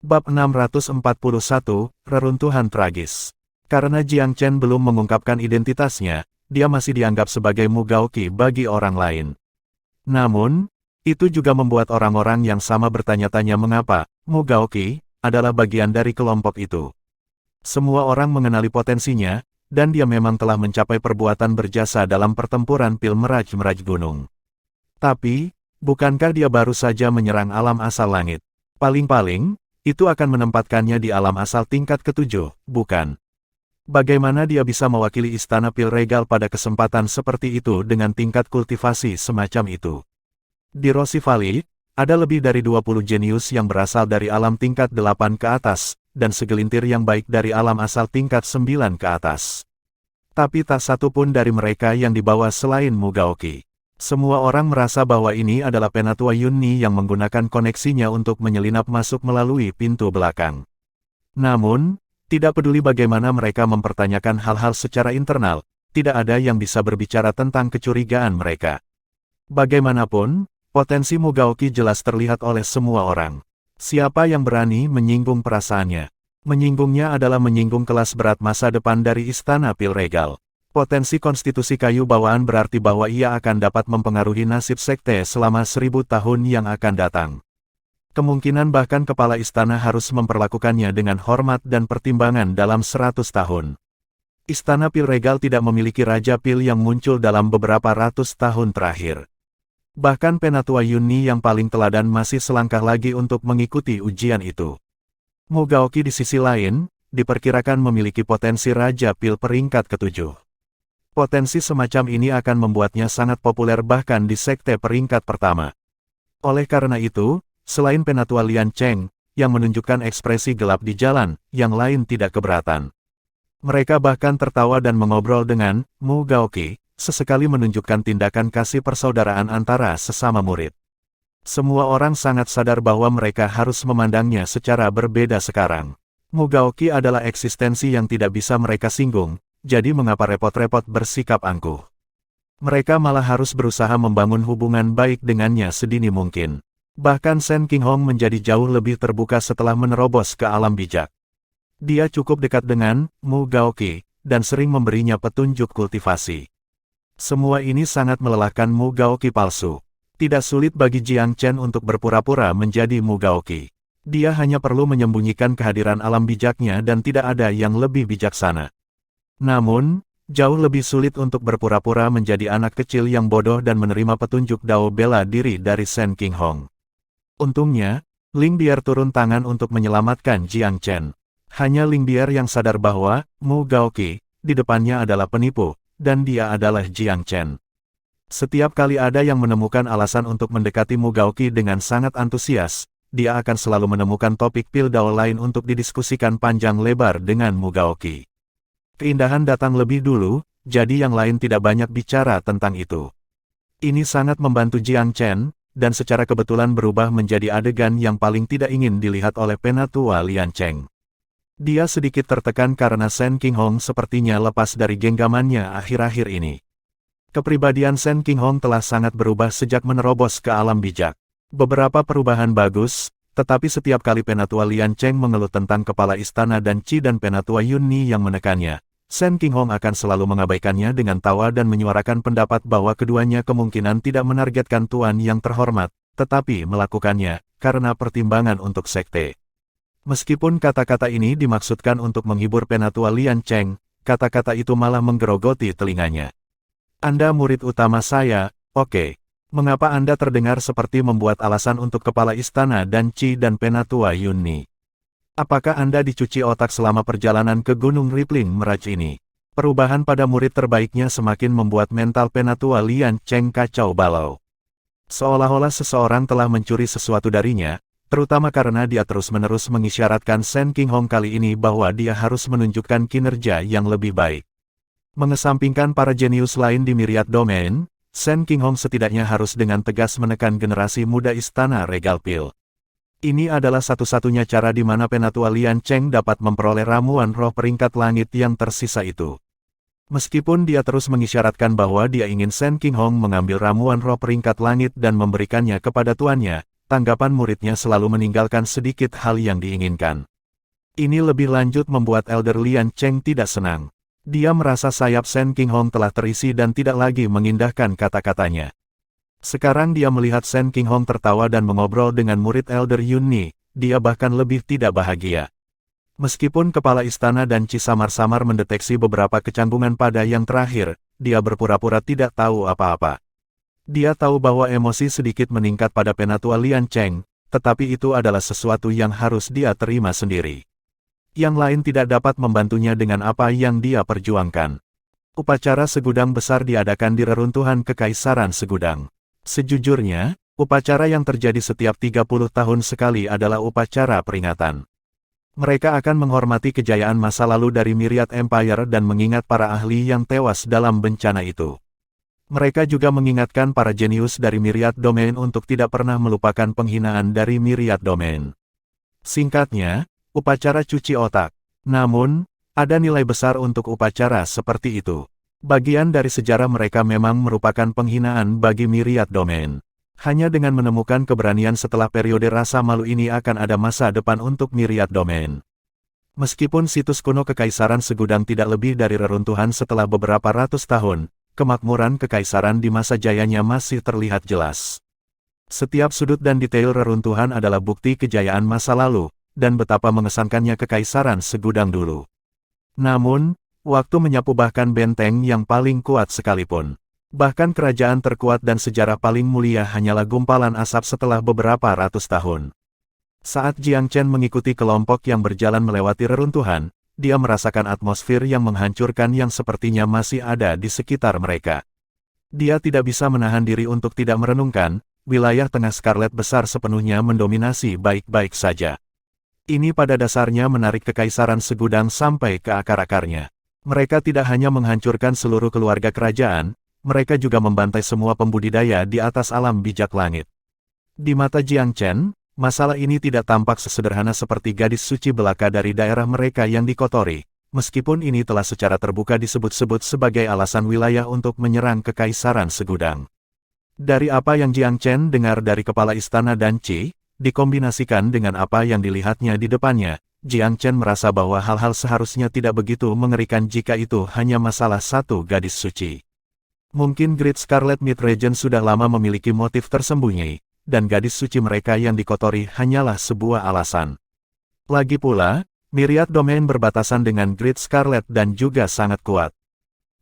Bab 641, Reruntuhan Tragis. Karena Jiang Chen belum mengungkapkan identitasnya, dia masih dianggap sebagai Mugaoki bagi orang lain. Namun, itu juga membuat orang-orang yang sama bertanya-tanya mengapa Mugaoki adalah bagian dari kelompok itu. Semua orang mengenali potensinya, dan dia memang telah mencapai perbuatan berjasa dalam pertempuran pil meraj-meraj gunung. Tapi, bukankah dia baru saja menyerang alam asal langit? Paling-paling, itu akan menempatkannya di alam asal tingkat ke-7, bukan? Bagaimana dia bisa mewakili istana pil regal pada kesempatan seperti itu dengan tingkat kultivasi semacam itu? Di Rossi Valley, ada lebih dari 20 jenius yang berasal dari alam tingkat 8 ke atas, dan segelintir yang baik dari alam asal tingkat 9 ke atas. Tapi tak satu pun dari mereka yang dibawa selain Mugaoki. Semua orang merasa bahwa ini adalah Penatua Yunni yang menggunakan koneksinya untuk menyelinap masuk melalui pintu belakang. Namun, tidak peduli bagaimana mereka mempertanyakan hal-hal secara internal, tidak ada yang bisa berbicara tentang kecurigaan mereka. Bagaimanapun, potensi Mugaoki jelas terlihat oleh semua orang. Siapa yang berani menyinggung perasaannya? Menyinggungnya adalah menyinggung kelas berat masa depan dari istana pil regal. Potensi konstitusi kayu bawaan berarti bahwa ia akan dapat mempengaruhi nasib sekte selama 1000 tahun yang akan datang. Kemungkinan bahkan kepala istana harus memperlakukannya dengan hormat dan pertimbangan dalam 100 tahun. Istana pil regal tidak memiliki raja pil yang muncul dalam beberapa ratus tahun terakhir. Bahkan Penatua Yunni yang paling teladan masih selangkah lagi untuk mengikuti ujian itu. Mugaoki di sisi lain, diperkirakan memiliki potensi raja pil peringkat ke-7. Potensi semacam ini akan membuatnya sangat populer bahkan di sekte peringkat pertama. Oleh karena itu, selain Penatua Lian Cheng, yang menunjukkan ekspresi gelap di jalan, yang lain tidak keberatan. Mereka bahkan tertawa dan mengobrol dengan Mugaoki, sesekali menunjukkan tindakan kasih persaudaraan antara sesama murid. Semua orang sangat sadar bahwa mereka harus memandangnya secara berbeda sekarang. Mugaoki adalah eksistensi yang tidak bisa mereka singgung, jadi mengapa repot-repot bersikap angkuh? Mereka malah harus berusaha membangun hubungan baik dengannya sedini mungkin. Bahkan Shen Qinghong menjadi jauh lebih terbuka setelah menerobos ke alam bijak. Dia cukup dekat dengan Mugaoki, dan sering memberinya petunjuk kultivasi. Semua ini sangat melelahkan Mugaoki palsu. Tidak sulit bagi Jiang Chen untuk berpura-pura menjadi Mugaoki. Dia hanya perlu menyembunyikan kehadiran alam bijaknya dan tidak ada yang lebih bijaksana. Namun, jauh lebih sulit untuk berpura-pura menjadi anak kecil yang bodoh dan menerima petunjuk dao bela diri dari Shen Qinghong. Untungnya, Ling Bier turun tangan untuk menyelamatkan Jiang Chen. Hanya Ling Bier yang sadar bahwa Mugaoki di depannya adalah penipu, dan dia adalah Jiang Chen. Setiap kali ada yang menemukan alasan untuk mendekati Mugaoki dengan sangat antusias, dia akan selalu menemukan topik pil dao lain untuk didiskusikan panjang lebar dengan Mugaoki. Keindahan datang lebih dulu, jadi yang lain tidak banyak bicara tentang itu. Ini sangat membantu Jiang Chen, dan secara kebetulan berubah menjadi adegan yang paling tidak ingin dilihat oleh Penatua Lian Cheng. Dia sedikit tertekan karena Shen Qinghong sepertinya lepas dari genggamannya akhir-akhir ini. Kepribadian Shen Qinghong telah sangat berubah sejak menerobos ke alam bijak. Beberapa perubahan bagus, tetapi setiap kali Penatua Lian Cheng mengeluh tentang kepala istana dan Qi dan Penatua Yunni yang menekannya, Shen Qinghong akan selalu mengabaikannya dengan tawa dan menyuarakan pendapat bahwa keduanya kemungkinan tidak menargetkan tuan yang terhormat, tetapi melakukannya karena pertimbangan untuk sekte. Meskipun kata-kata ini dimaksudkan untuk menghibur Penatua Lian Cheng, kata-kata itu malah menggerogoti telinganya. Anda murid utama saya, oke. Mengapa Anda terdengar seperti membuat alasan untuk kepala istana dan Qi dan Penatua Yunni? Apakah Anda dicuci otak selama perjalanan ke Gunung Rippling Meraj ini? Perubahan pada murid terbaiknya semakin membuat mental Penatua Lian Cheng kacau balau. Seolah-olah seseorang telah mencuri sesuatu darinya, terutama karena dia terus-menerus mengisyaratkan Shen Qinghong kali ini bahwa dia harus menunjukkan kinerja yang lebih baik. Mengesampingkan para jenius lain di Myriad Domain, Shen Qinghong setidaknya harus dengan tegas menekan generasi muda istana regal pil. Ini adalah satu-satunya cara di mana Penatua Lian Cheng dapat memperoleh ramuan roh peringkat langit yang tersisa itu. Meskipun dia terus mengisyaratkan bahwa dia ingin Shen Qinghong mengambil ramuan roh peringkat langit dan memberikannya kepada tuannya, tanggapan muridnya selalu meninggalkan sedikit hal yang diinginkan. Ini lebih lanjut membuat Elder Lian Cheng tidak senang. Dia merasa sayap Shen Qinghong telah terisi dan tidak lagi mengindahkan kata-katanya. Sekarang dia melihat Shen Qinghong tertawa dan mengobrol dengan murid Elder Yun Ni, dia bahkan lebih tidak bahagia. Meskipun kepala istana dan Qi samar-samar mendeteksi beberapa kecanggungan pada yang terakhir, dia berpura-pura tidak tahu apa-apa. Dia tahu bahwa emosi sedikit meningkat pada Penatua Lian Cheng, tetapi itu adalah sesuatu yang harus dia terima sendiri. Yang lain tidak dapat membantunya dengan apa yang dia perjuangkan. Upacara segudang besar diadakan di reruntuhan Kekaisaran Segudang. Sejujurnya, upacara yang terjadi setiap 30 tahun sekali adalah upacara peringatan. Mereka akan menghormati kejayaan masa lalu dari Myriad Empire dan mengingat para ahli yang tewas dalam bencana itu. Mereka juga mengingatkan para jenius dari Myriad Domain untuk tidak pernah melupakan penghinaan dari Myriad Domain. Singkatnya, upacara cuci otak. Namun, ada nilai besar untuk upacara seperti itu. Bagian dari sejarah mereka memang merupakan penghinaan bagi Myriad Domain. Hanya dengan menemukan keberanian setelah periode rasa malu ini akan ada masa depan untuk Myriad Domain. Meskipun situs kuno Kekaisaran Segudang tidak lebih dari reruntuhan setelah beberapa ratus tahun, kemakmuran kekaisaran di masa jayanya masih terlihat jelas. Setiap sudut dan detail reruntuhan adalah bukti kejayaan masa lalu, dan betapa mengesankannya Kekaisaran Segudang dulu. Namun, waktu menyapu bahkan benteng yang paling kuat sekalipun. Bahkan kerajaan terkuat dan sejarah paling mulia hanyalah gumpalan asap setelah beberapa ratus tahun. Saat Jiang Chen mengikuti kelompok yang berjalan melewati reruntuhan, dia merasakan atmosfer yang menghancurkan yang sepertinya masih ada di sekitar mereka. Dia tidak bisa menahan diri untuk tidak merenungkan, wilayah tengah Scarlet besar sepenuhnya mendominasi baik-baik saja. Ini pada dasarnya menarik Kekaisaran Segudang sampai ke akar-akarnya. Mereka tidak hanya menghancurkan seluruh keluarga kerajaan, mereka juga membantai semua pembudidaya di atas alam bijak langit. Di mata Jiang Chen, masalah ini tidak tampak sesederhana seperti gadis suci belaka dari daerah mereka yang dikotori, meskipun ini telah secara terbuka disebut-sebut sebagai alasan wilayah untuk menyerang Kekaisaran Segudang. Dari apa yang Jiang Chen dengar dari kepala istana dan Qi, dikombinasikan dengan apa yang dilihatnya di depannya, Jiang Chen merasa bahwa hal-hal seharusnya tidak begitu mengerikan jika itu hanya masalah satu gadis suci. Mungkin Great Scarlet Mid Region sudah lama memiliki motif tersembunyi, dan gadis suci mereka yang dikotori hanyalah sebuah alasan. Lagi pula, Myriad Domain berbatasan dengan Great Scarlet dan juga sangat kuat.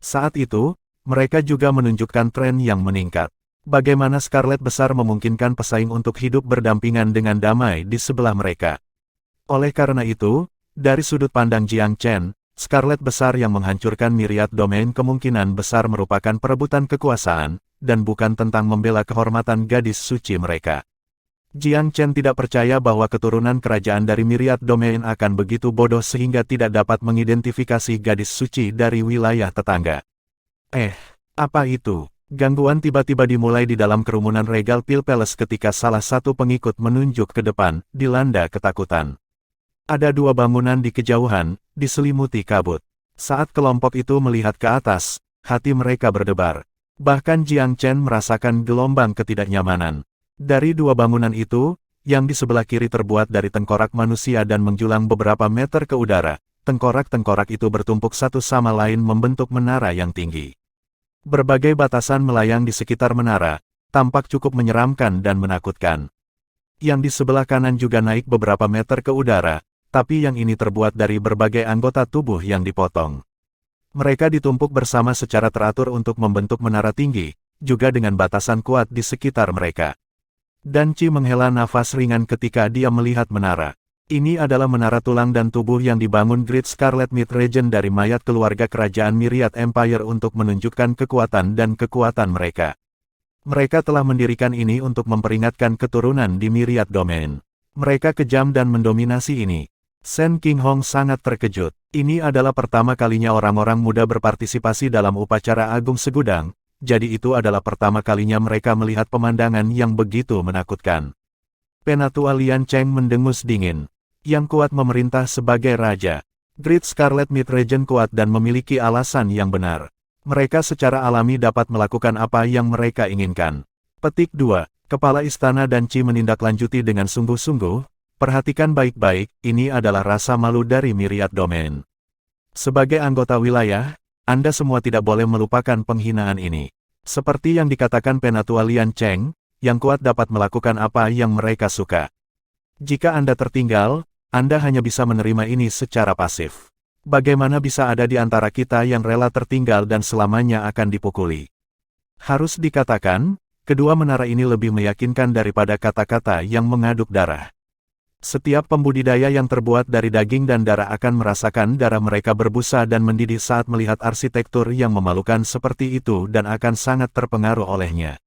Saat itu, mereka juga menunjukkan tren yang meningkat. Bagaimana Scarlet besar memungkinkan pesaing untuk hidup berdampingan dengan damai di sebelah mereka. Oleh karena itu, dari sudut pandang Jiang Chen, Scarlet besar yang menghancurkan Myriad Domain kemungkinan besar merupakan perebutan kekuasaan, dan bukan tentang membela kehormatan gadis suci mereka. Jiang Chen tidak percaya bahwa keturunan kerajaan dari Myriad Domain akan begitu bodoh sehingga tidak dapat mengidentifikasi gadis suci dari wilayah tetangga. Apa itu? Gangguan tiba-tiba dimulai di dalam kerumunan Regal Pil Palace ketika salah satu pengikut menunjuk ke depan, dilanda ketakutan. Ada dua bangunan di kejauhan, diselimuti kabut. Saat kelompok itu melihat ke atas, hati mereka berdebar. Bahkan Jiang Chen merasakan gelombang ketidaknyamanan. Dari dua bangunan itu, yang di sebelah kiri terbuat dari tengkorak manusia dan menjulang beberapa meter ke udara, tengkorak-tengkorak itu bertumpuk satu sama lain membentuk menara yang tinggi. Berbagai batasan melayang di sekitar menara, tampak cukup menyeramkan dan menakutkan. Yang di sebelah kanan juga naik beberapa meter ke udara, tapi yang ini terbuat dari berbagai anggota tubuh yang dipotong. Mereka ditumpuk bersama secara teratur untuk membentuk menara tinggi, juga dengan batasan kuat di sekitar mereka. Dan Qi menghela nafas ringan ketika dia melihat menara. Ini adalah menara tulang dan tubuh yang dibangun Great Scarlet Mid Region dari mayat keluarga kerajaan Myriad Empire untuk menunjukkan kekuatan dan kekuatan mereka. Mereka telah mendirikan ini untuk memperingatkan keturunan di Myriad Domain. Mereka kejam dan mendominasi ini. Shen Qinghong sangat terkejut. Ini adalah pertama kalinya orang-orang muda berpartisipasi dalam upacara Agung Segudang, jadi itu adalah pertama kalinya mereka melihat pemandangan yang begitu menakutkan. Penatua Lian Cheng mendengus dingin. Yang kuat memerintah sebagai raja. Great Scarlet Mid Region kuat dan memiliki alasan yang benar. Mereka secara alami dapat melakukan apa yang mereka inginkan. Petik 2. Kepala istana dan Qi menindaklanjuti dengan sungguh-sungguh, perhatikan baik-baik, ini adalah rasa malu dari Myriad Domain. Sebagai anggota wilayah, Anda semua tidak boleh melupakan penghinaan ini. Seperti yang dikatakan Penatua Lian Cheng, yang kuat dapat melakukan apa yang mereka suka. Jika Anda tertinggal, Anda hanya bisa menerima ini secara pasif. Bagaimana bisa ada di antara kita yang rela tertinggal dan selamanya akan dipukuli? Harus dikatakan, kedua menara ini lebih meyakinkan daripada kata-kata yang mengaduk darah. Setiap pembudidaya yang terbuat dari daging dan darah akan merasakan darah mereka berbusa dan mendidih saat melihat arsitektur yang memalukan seperti itu dan akan sangat terpengaruh olehnya.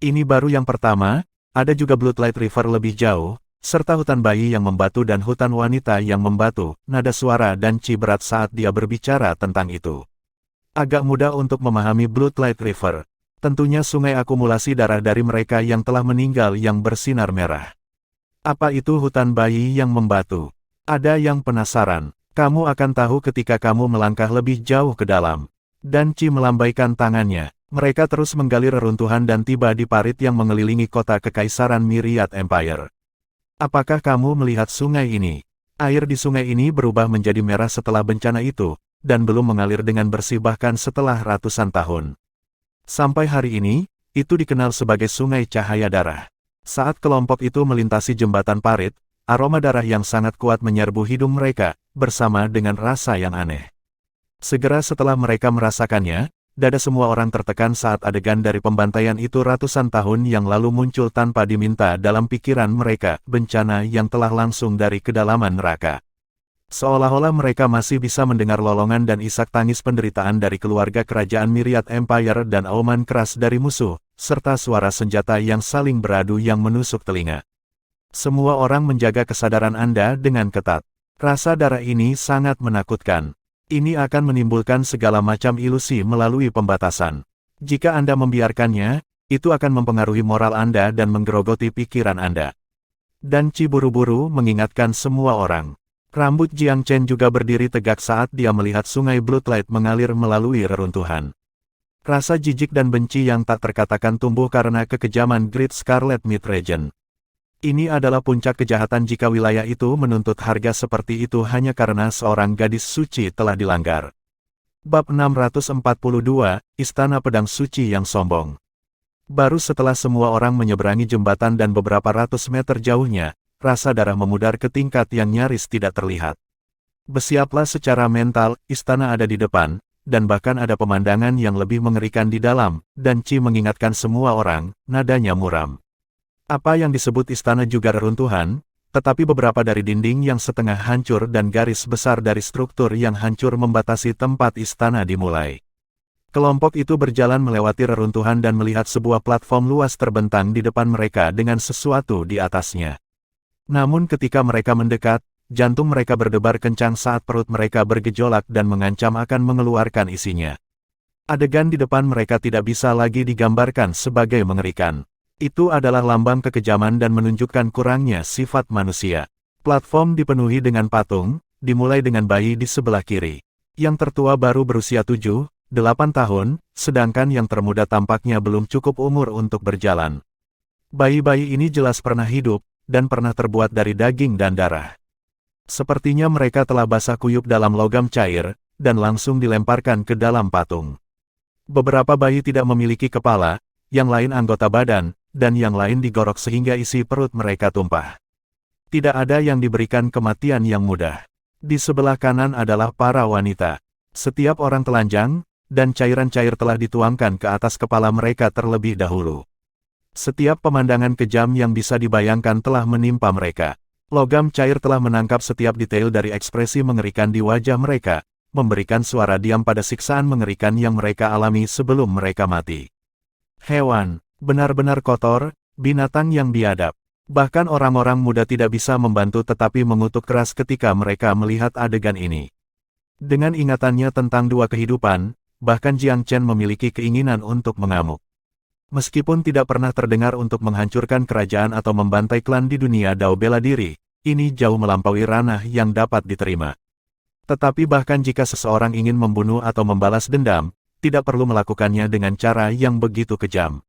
Ini baru yang pertama, ada juga Bloodlight River lebih jauh, serta hutan bayi yang membatu dan hutan wanita yang membatu, nada suara dan Qi berat saat dia berbicara tentang itu. Agak mudah untuk memahami Bloodlight River. Tentunya sungai akumulasi darah dari mereka yang telah meninggal yang bersinar merah. Apa itu hutan bayi yang membatu? Ada yang penasaran. Kamu akan tahu ketika kamu melangkah lebih jauh ke dalam. Dan Qi melambaikan tangannya. Mereka terus menggali reruntuhan dan tiba di parit yang mengelilingi kota Kekaisaran Myriad Empire. Apakah kamu melihat sungai ini? Air di sungai ini berubah menjadi merah setelah bencana itu, dan belum mengalir dengan bersih bahkan setelah ratusan tahun. Sampai hari ini, itu dikenal sebagai Sungai Cahaya Darah. Saat kelompok itu melintasi jembatan parit, aroma darah yang sangat kuat menyerbu hidung mereka, bersama dengan rasa yang aneh. Segera setelah mereka merasakannya, dada semua orang tertekan saat adegan dari pembantaian itu ratusan tahun yang lalu muncul tanpa diminta dalam pikiran mereka, bencana yang telah langsung dari kedalaman neraka. Seolah-olah mereka masih bisa mendengar lolongan dan isak tangis penderitaan dari keluarga kerajaan Myriad Empire dan auman keras dari musuh, serta suara senjata yang saling beradu yang menusuk telinga. Semua orang menjaga kesadaran Anda dengan ketat. Rasa darah ini sangat menakutkan. Ini akan menimbulkan segala macam ilusi melalui pembatasan. Jika Anda membiarkannya, itu akan mempengaruhi moral Anda dan menggerogoti pikiran Anda. Dan Qi buru-buru mengingatkan semua orang. Rambut Jiang Chen juga berdiri tegak saat dia melihat sungai Bloodlight mengalir melalui reruntuhan. Rasa jijik dan benci yang tak terkatakan tumbuh karena kekejaman Great Scarlet Mid Region. Ini adalah puncak kejahatan jika wilayah itu menuntut harga seperti itu hanya karena seorang gadis suci telah dilanggar. Bab 642, Istana Pedang Suci yang Sombong. Baru setelah semua orang menyeberangi jembatan dan beberapa ratus meter jauhnya, rasa darah memudar ke tingkat yang nyaris tidak terlihat. Bersiaplah secara mental, istana ada di depan, dan bahkan ada pemandangan yang lebih mengerikan di dalam, dan Qi mengingatkan semua orang, nadanya muram. Apa yang disebut istana juga reruntuhan, tetapi beberapa dari dinding yang setengah hancur dan garis besar dari struktur yang hancur membatasi tempat istana dimulai. Kelompok itu berjalan melewati reruntuhan dan melihat sebuah platform luas terbentang di depan mereka dengan sesuatu di atasnya. Namun ketika mereka mendekat, jantung mereka berdebar kencang saat perut mereka bergejolak dan mengancam akan mengeluarkan isinya. Adegan di depan mereka tidak bisa lagi digambarkan sebagai mengerikan. Itu adalah lambang kekejaman dan menunjukkan kurangnya sifat manusia. Platform dipenuhi dengan patung, dimulai dengan bayi di sebelah kiri. Yang tertua baru berusia 7-8 tahun, sedangkan yang termuda tampaknya belum cukup umur untuk berjalan. Bayi-bayi ini jelas pernah hidup, dan pernah terbuat dari daging dan darah. Sepertinya mereka telah basah kuyup dalam logam cair, dan langsung dilemparkan ke dalam patung. Beberapa bayi tidak memiliki kepala, yang lain anggota badan, dan yang lain digorok sehingga isi perut mereka tumpah. Tidak ada yang diberikan kematian yang mudah. Di sebelah kanan adalah para wanita. Setiap orang telanjang, dan cairan cair telah dituangkan ke atas kepala mereka terlebih dahulu. Setiap pemandangan kejam yang bisa dibayangkan telah menimpa mereka. Logam cair telah menangkap setiap detail dari ekspresi mengerikan di wajah mereka, memberikan suara diam pada siksaan mengerikan yang mereka alami sebelum mereka mati. Hewan, benar-benar kotor, binatang yang biadab. Bahkan orang-orang muda tidak bisa membantu tetapi mengutuk keras ketika mereka melihat adegan ini. Dengan ingatannya tentang dua kehidupan, bahkan Jiang Chen memiliki keinginan untuk mengamuk. Meskipun tidak pernah terdengar untuk menghancurkan kerajaan atau membantai klan di dunia Dao bela diri, ini jauh melampaui ranah yang dapat diterima. Tetapi bahkan jika seseorang ingin membunuh atau membalas dendam, tidak perlu melakukannya dengan cara yang begitu kejam.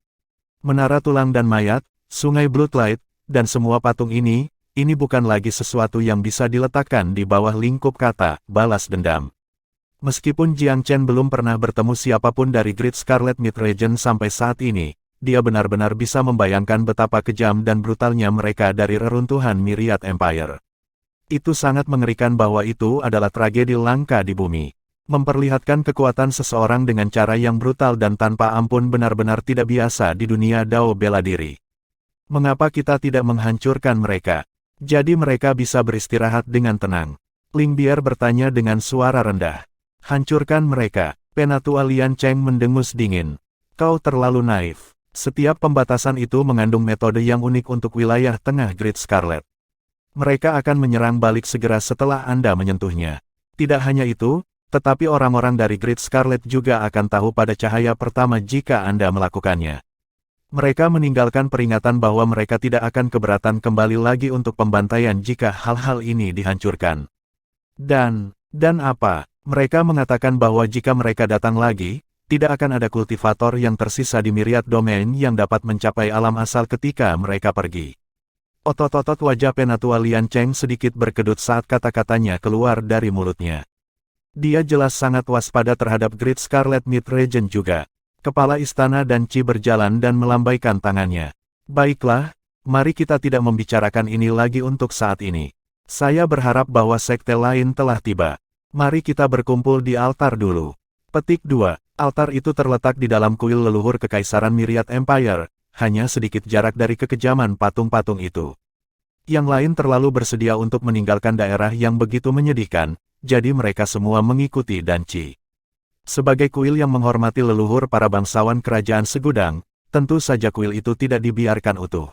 Menara tulang dan mayat, Sungai Bloodlight, dan semua patung ini bukan lagi sesuatu yang bisa diletakkan di bawah lingkup kata, balas dendam. Meskipun Jiang Chen belum pernah bertemu siapapun dari Great Scarlet Mid-Region sampai saat ini, dia benar-benar bisa membayangkan betapa kejam dan brutalnya mereka dari reruntuhan Myriad Empire. Itu sangat mengerikan bahwa itu adalah tragedi langka di bumi. Memperlihatkan kekuatan seseorang dengan cara yang brutal dan tanpa ampun benar-benar tidak biasa di dunia Dao bela diri. Mengapa kita tidak menghancurkan mereka? Jadi mereka bisa beristirahat dengan tenang. Ling Bier bertanya dengan suara rendah. Hancurkan mereka. Penatua Lian Cheng mendengus dingin. Kau terlalu naif. Setiap pembatasan itu mengandung metode yang unik untuk wilayah tengah Great Scarlet. Mereka akan menyerang balik segera setelah Anda menyentuhnya. Tidak hanya itu, tetapi orang-orang dari Great Scarlet juga akan tahu pada cahaya pertama jika Anda melakukannya. Mereka meninggalkan peringatan bahwa mereka tidak akan keberatan kembali lagi untuk pembantaian jika hal-hal ini dihancurkan. Dan apa? Mereka mengatakan bahwa jika mereka datang lagi, tidak akan ada kultivator yang tersisa di Myriad Domain yang dapat mencapai alam asal ketika mereka pergi. Otot-otot wajah Penatua Lian Cheng sedikit berkedut saat kata-katanya keluar dari mulutnya. Dia jelas sangat waspada terhadap Great Scarlet Mid-Region juga. Kepala istana dan Qi berjalan dan melambaikan tangannya. Baiklah, mari kita tidak membicarakan ini lagi untuk saat ini. Saya berharap bahwa sekte lain telah tiba. Mari kita berkumpul di altar dulu. Petik 2. Altar itu terletak di dalam kuil leluhur Kekaisaran Myriad Empire, hanya sedikit jarak dari kekejaman patung-patung itu. Yang lain terlalu bersedia untuk meninggalkan daerah yang begitu menyedihkan, jadi mereka semua mengikuti Dan Qi. Sebagai kuil yang menghormati leluhur para bangsawan kerajaan segudang, tentu saja kuil itu tidak dibiarkan utuh.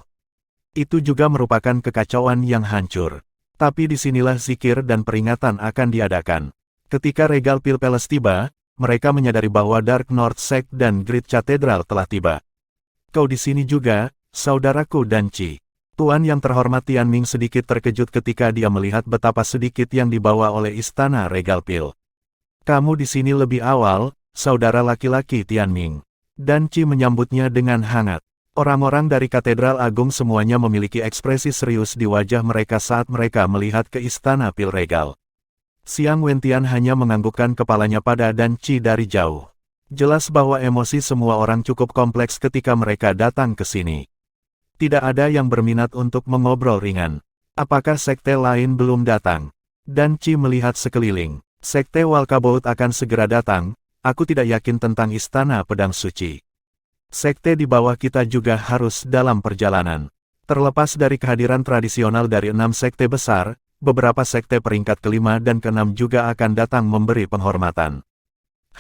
Itu juga merupakan kekacauan yang hancur. Tapi disinilah zikir dan peringatan akan diadakan. Ketika Regal Pil Palace tiba, mereka menyadari bahwa Dark North Sect dan Great Cathedral telah tiba. Kau di sini juga, saudaraku Dan Qi. Tuan yang terhormat Tianming sedikit terkejut ketika dia melihat betapa sedikit yang dibawa oleh Istana Regal Pil. Kamu di sini lebih awal, saudara laki-laki Tianming. Dan Qi menyambutnya dengan hangat. Orang-orang dari Katedral Agung semuanya memiliki ekspresi serius di wajah mereka saat mereka melihat ke Istana Pil Regal. Xiang Wentian hanya menganggukkan kepalanya pada Dan Qi dari jauh. Jelas bahwa emosi semua orang cukup kompleks ketika mereka datang ke sini. Tidak ada yang berminat untuk mengobrol ringan. Apakah sekte lain belum datang? Dan Qi melihat sekeliling. Sekte Walkabout akan segera datang, aku tidak yakin tentang Istana Pedang Suci. Sekte di bawah kita juga harus dalam perjalanan. Terlepas dari kehadiran tradisional dari 6 sekte besar, beberapa sekte peringkat kelima dan keenam juga akan datang memberi penghormatan.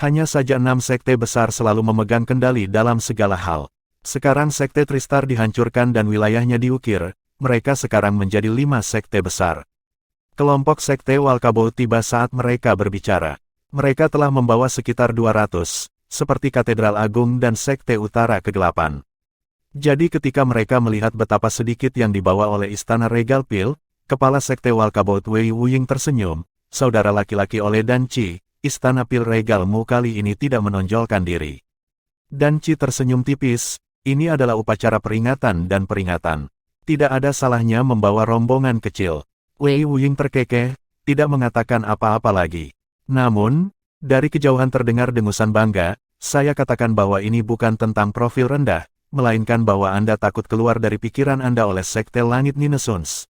Hanya saja 6 sekte besar selalu memegang kendali dalam segala hal. Sekarang sekte Tristar dihancurkan dan wilayahnya diukir, mereka sekarang menjadi 5 sekte besar. Kelompok sekte Walkabout tiba saat mereka berbicara. Mereka telah membawa sekitar 200, seperti Katedral Agung dan Sekte Utara Kegelapan. Jadi ketika mereka melihat betapa sedikit yang dibawa oleh Istana Regal Pil, Kepala Sekte Walkabout Wei Wuying tersenyum, saudara laki-laki oleh Dan Qi, Istana Pil Regalmu kali ini tidak menonjolkan diri. Dan Qi tersenyum tipis, ini adalah upacara peringatan dan peringatan. Tidak ada salahnya membawa rombongan kecil. Wei Wuying terkekeh, tidak mengatakan apa-apa lagi. Namun, dari kejauhan terdengar dengusan bangga, saya katakan bahwa ini bukan tentang profil rendah, melainkan bahwa Anda takut keluar dari pikiran Anda oleh Sekte Langit Ninesuns.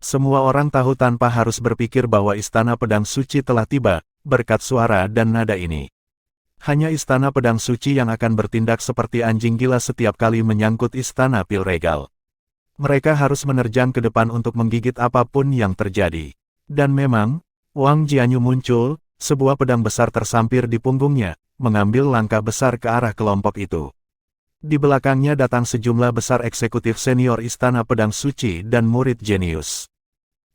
Semua orang tahu tanpa harus berpikir bahwa Istana Pedang Suci telah tiba, berkat suara dan nada ini. Hanya Istana Pedang Suci yang akan bertindak seperti anjing gila setiap kali menyangkut Istana Pil Regal. Mereka harus menerjang ke depan untuk menggigit apapun yang terjadi. Dan memang, Wang Jianyu muncul, sebuah pedang besar tersampir di punggungnya, mengambil langkah besar ke arah kelompok itu. Di belakangnya datang sejumlah besar eksekutif senior Istana Pedang Suci dan murid jenius.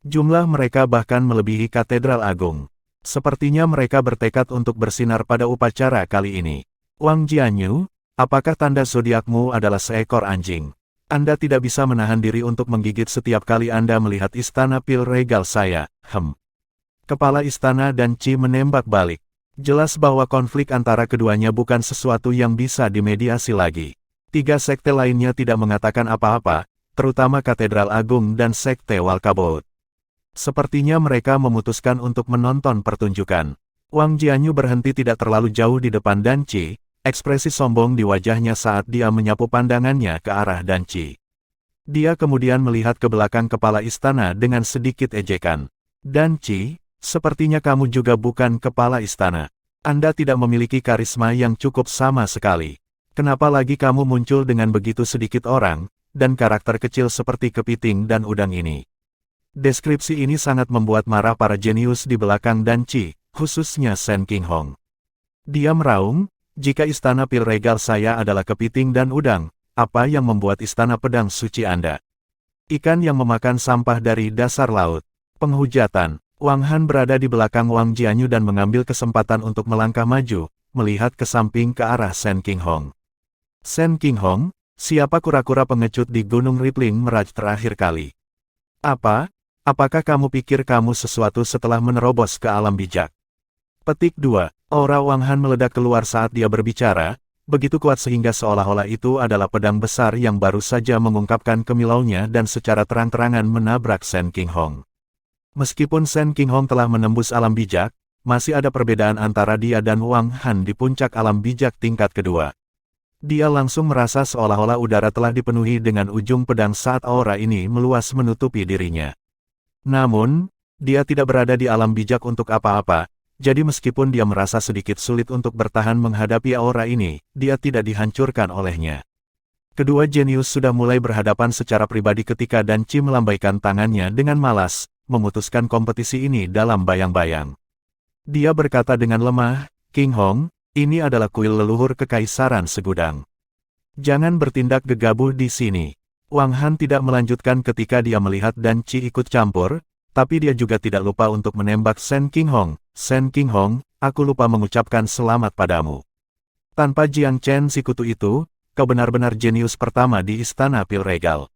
Jumlah mereka bahkan melebihi Katedral Agung. Sepertinya mereka bertekad untuk bersinar pada upacara kali ini. Wang Jianyu, apakah tanda zodiakmu adalah seekor anjing? Anda tidak bisa menahan diri untuk menggigit setiap kali Anda melihat Istana Pil Regal saya. Kepala istana dan Qi menembak balik. Jelas bahwa konflik antara keduanya bukan sesuatu yang bisa dimediasi lagi. Tiga sekte lainnya tidak mengatakan apa-apa, terutama Katedral Agung dan Sekte Walkabout. Sepertinya mereka memutuskan untuk menonton pertunjukan. Wang Jianyu berhenti tidak terlalu jauh di depan Dan Qi, ekspresi sombong di wajahnya saat dia menyapu pandangannya ke arah Dan Qi. Dia kemudian melihat ke belakang kepala istana dengan sedikit ejekan. Dan Qi, sepertinya kamu juga bukan kepala istana. Anda tidak memiliki karisma yang cukup sama sekali. Kenapa lagi kamu muncul dengan begitu sedikit orang, dan karakter kecil seperti kepiting dan udang ini? Deskripsi ini sangat membuat marah para jenius di belakang Dan Qi, khususnya Shen Qinghong. Dia meraung, jika istana pil regal saya adalah kepiting dan udang, apa yang membuat istana pedang suci Anda? Ikan yang memakan sampah dari dasar laut. Penghujatan. Wang Han berada di belakang Wang Jianyu dan mengambil kesempatan untuk melangkah maju, melihat ke samping ke arah Shen Qinghong. Shen Qinghong, siapa kura-kura pengecut di Gunung Rippling Mirage terakhir kali? Apa? Apakah kamu pikir kamu sesuatu setelah menerobos ke alam bijak? Petik 2. Aura Wang Han meledak keluar saat dia berbicara, begitu kuat sehingga seolah-olah itu adalah pedang besar yang baru saja mengungkapkan kemilauannya dan secara terang-terangan menabrak Shen Qinghong. Meskipun Shen Qinghong telah menembus alam bijak, masih ada perbedaan antara dia dan Wang Han di puncak alam bijak tingkat kedua. Dia langsung merasa seolah-olah udara telah dipenuhi dengan ujung pedang saat aura ini meluas menutupi dirinya. Namun, dia tidak berada di alam bijak untuk apa-apa, jadi meskipun dia merasa sedikit sulit untuk bertahan menghadapi aura ini, dia tidak dihancurkan olehnya. Kedua jenius sudah mulai berhadapan secara pribadi ketika Dan Qi melambaikan tangannya dengan malas, memutuskan kompetisi ini dalam bayang-bayang. Dia berkata dengan lemah, Qinghong, ini adalah kuil leluhur kekaisaran segudang. Jangan bertindak gegabah di sini. Wang Han tidak melanjutkan ketika dia melihat Dan Qi ikut campur, tapi dia juga tidak lupa untuk menembak Shen Qinghong. Shen Qinghong, aku lupa mengucapkan selamat padamu. Tanpa Jiang Chen si kutu itu, kau benar-benar jenius pertama di istana pil regal.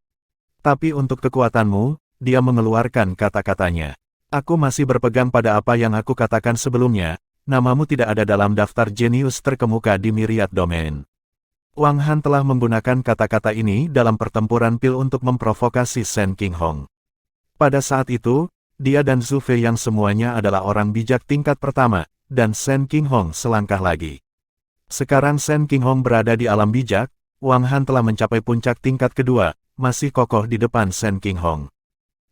Tapi untuk kekuatanmu, dia mengeluarkan kata-katanya. Aku masih berpegang pada apa yang aku katakan sebelumnya, namamu tidak ada dalam daftar jenius terkemuka di Myriad Domain. Wang Han telah menggunakan kata-kata ini dalam pertempuran pil untuk memprovokasi Shen Qinghong. Pada saat itu, dia dan Zhu Fei yang semuanya adalah orang bijak tingkat pertama, dan Shen Qinghong selangkah lagi. Sekarang Shen Qinghong berada di alam bijak, Wang Han telah mencapai puncak tingkat kedua, masih kokoh di depan Shen Qinghong.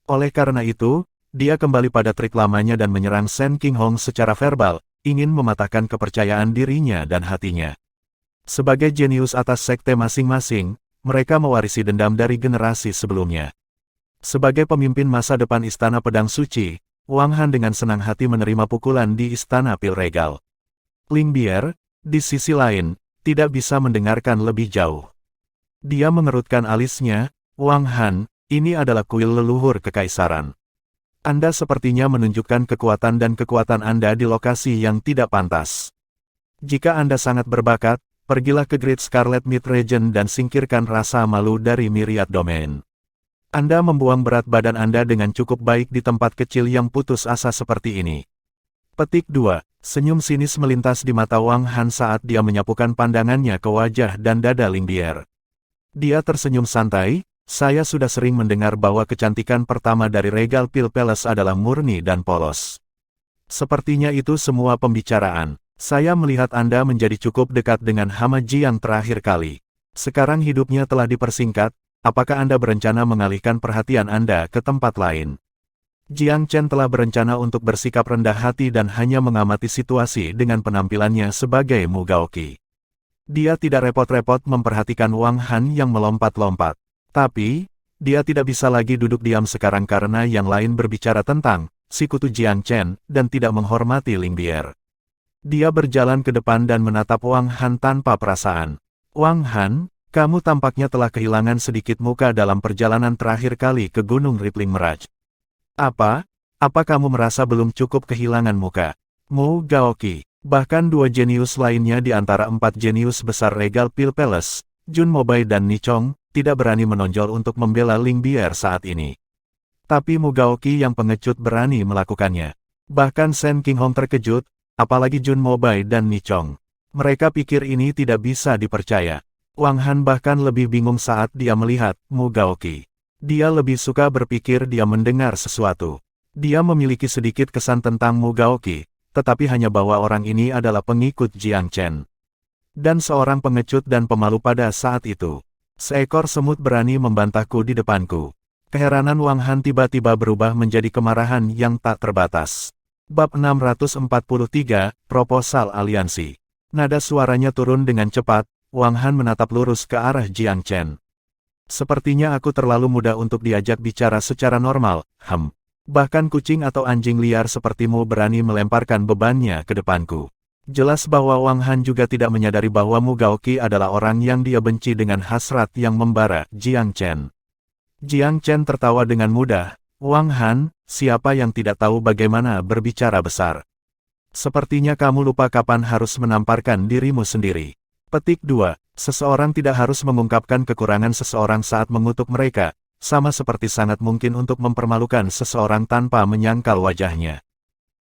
Oleh karena itu, dia kembali pada trik lamanya dan menyerang Shen Qinghong secara verbal, ingin mematahkan kepercayaan dirinya dan hatinya. Sebagai jenius atas sekte masing-masing, mereka mewarisi dendam dari generasi sebelumnya. Sebagai pemimpin masa depan Istana Pedang Suci, Wang Han dengan senang hati menerima pukulan di Istana Pil Regal. Ling Bier, di sisi lain, tidak bisa mendengarkan lebih jauh. Dia mengerutkan alisnya, Wang Han, ini adalah kuil leluhur kekaisaran. Anda sepertinya menunjukkan kekuatan dan kekuatan Anda di lokasi yang tidak pantas. Jika Anda sangat berbakat, pergilah ke Great Scarlet Mid Region dan singkirkan rasa malu dari Myriad Domain. Anda membuang berat badan Anda dengan cukup baik di tempat kecil yang putus asa seperti ini. Petik 2. Senyum sinis melintas di mata Wang Han saat dia menyapukan pandangannya ke wajah dan dada Ling Bier. Dia tersenyum santai. Saya sudah sering mendengar bahwa kecantikan pertama dari Regal Pil Palace adalah murni dan polos. Sepertinya itu semua pembicaraan. Saya melihat Anda menjadi cukup dekat dengan Hama Ji yang terakhir kali. Sekarang hidupnya telah dipersingkat, apakah Anda berencana mengalihkan perhatian Anda ke tempat lain? Jiang Chen telah berencana untuk bersikap rendah hati dan hanya mengamati situasi dengan penampilannya sebagai Mugaoki. Dia tidak repot-repot memperhatikan Wang Han yang melompat-lompat. Tapi, dia tidak bisa lagi duduk diam sekarang karena yang lain berbicara tentang si kutu Jiang Chen dan tidak menghormati Ling Bier. Dia berjalan ke depan dan menatap Wang Han tanpa perasaan. Wang Han, kamu tampaknya telah kehilangan sedikit muka dalam perjalanan terakhir kali ke Gunung Rippling Mirage. Apa? Apa kamu merasa belum cukup kehilangan muka? Mu Gaoki, bahkan dua jenius lainnya di antara 4 jenius besar Regal Pil Palace, Jun Mobai dan Nichong, tidak berani menonjol untuk membela Ling Bier saat ini. Tapi Mugaoki yang pengecut berani melakukannya. Bahkan Shen Qinghong terkejut, apalagi Jun Mobai dan Nichong. Mereka pikir ini tidak bisa dipercaya. Wang Han bahkan lebih bingung saat dia melihat Mu Gaoqi. Dia lebih suka berpikir dia mendengar sesuatu. Dia memiliki sedikit kesan tentang Mu Gaoqi, tetapi hanya bahwa orang ini adalah pengikut Jiang Chen. Dan seorang pengecut dan pemalu pada saat itu. Seekor semut berani membantahku di depanku. Keheranan Wang Han tiba-tiba berubah menjadi kemarahan yang tak terbatas. Bab 643, Proposal Aliansi. Nada suaranya turun dengan cepat, Wang Han menatap lurus ke arah Jiang Chen. Sepertinya aku terlalu muda untuk diajak bicara secara normal, Bahkan kucing atau anjing liar sepertimu berani melemparkan bebannya ke depanku. Jelas bahwa Wang Han juga tidak menyadari bahwa Mu Gaoqi adalah orang yang dia benci dengan hasrat yang membara Jiang Chen. Jiang Chen tertawa dengan mudah. Wang Han, siapa yang tidak tahu bagaimana berbicara besar? Sepertinya kamu lupa kapan harus menamparkan dirimu sendiri. Petik 2. Seseorang tidak harus mengungkapkan kekurangan seseorang saat mengutuk mereka, sama seperti sangat mungkin untuk mempermalukan seseorang tanpa menyangkal wajahnya.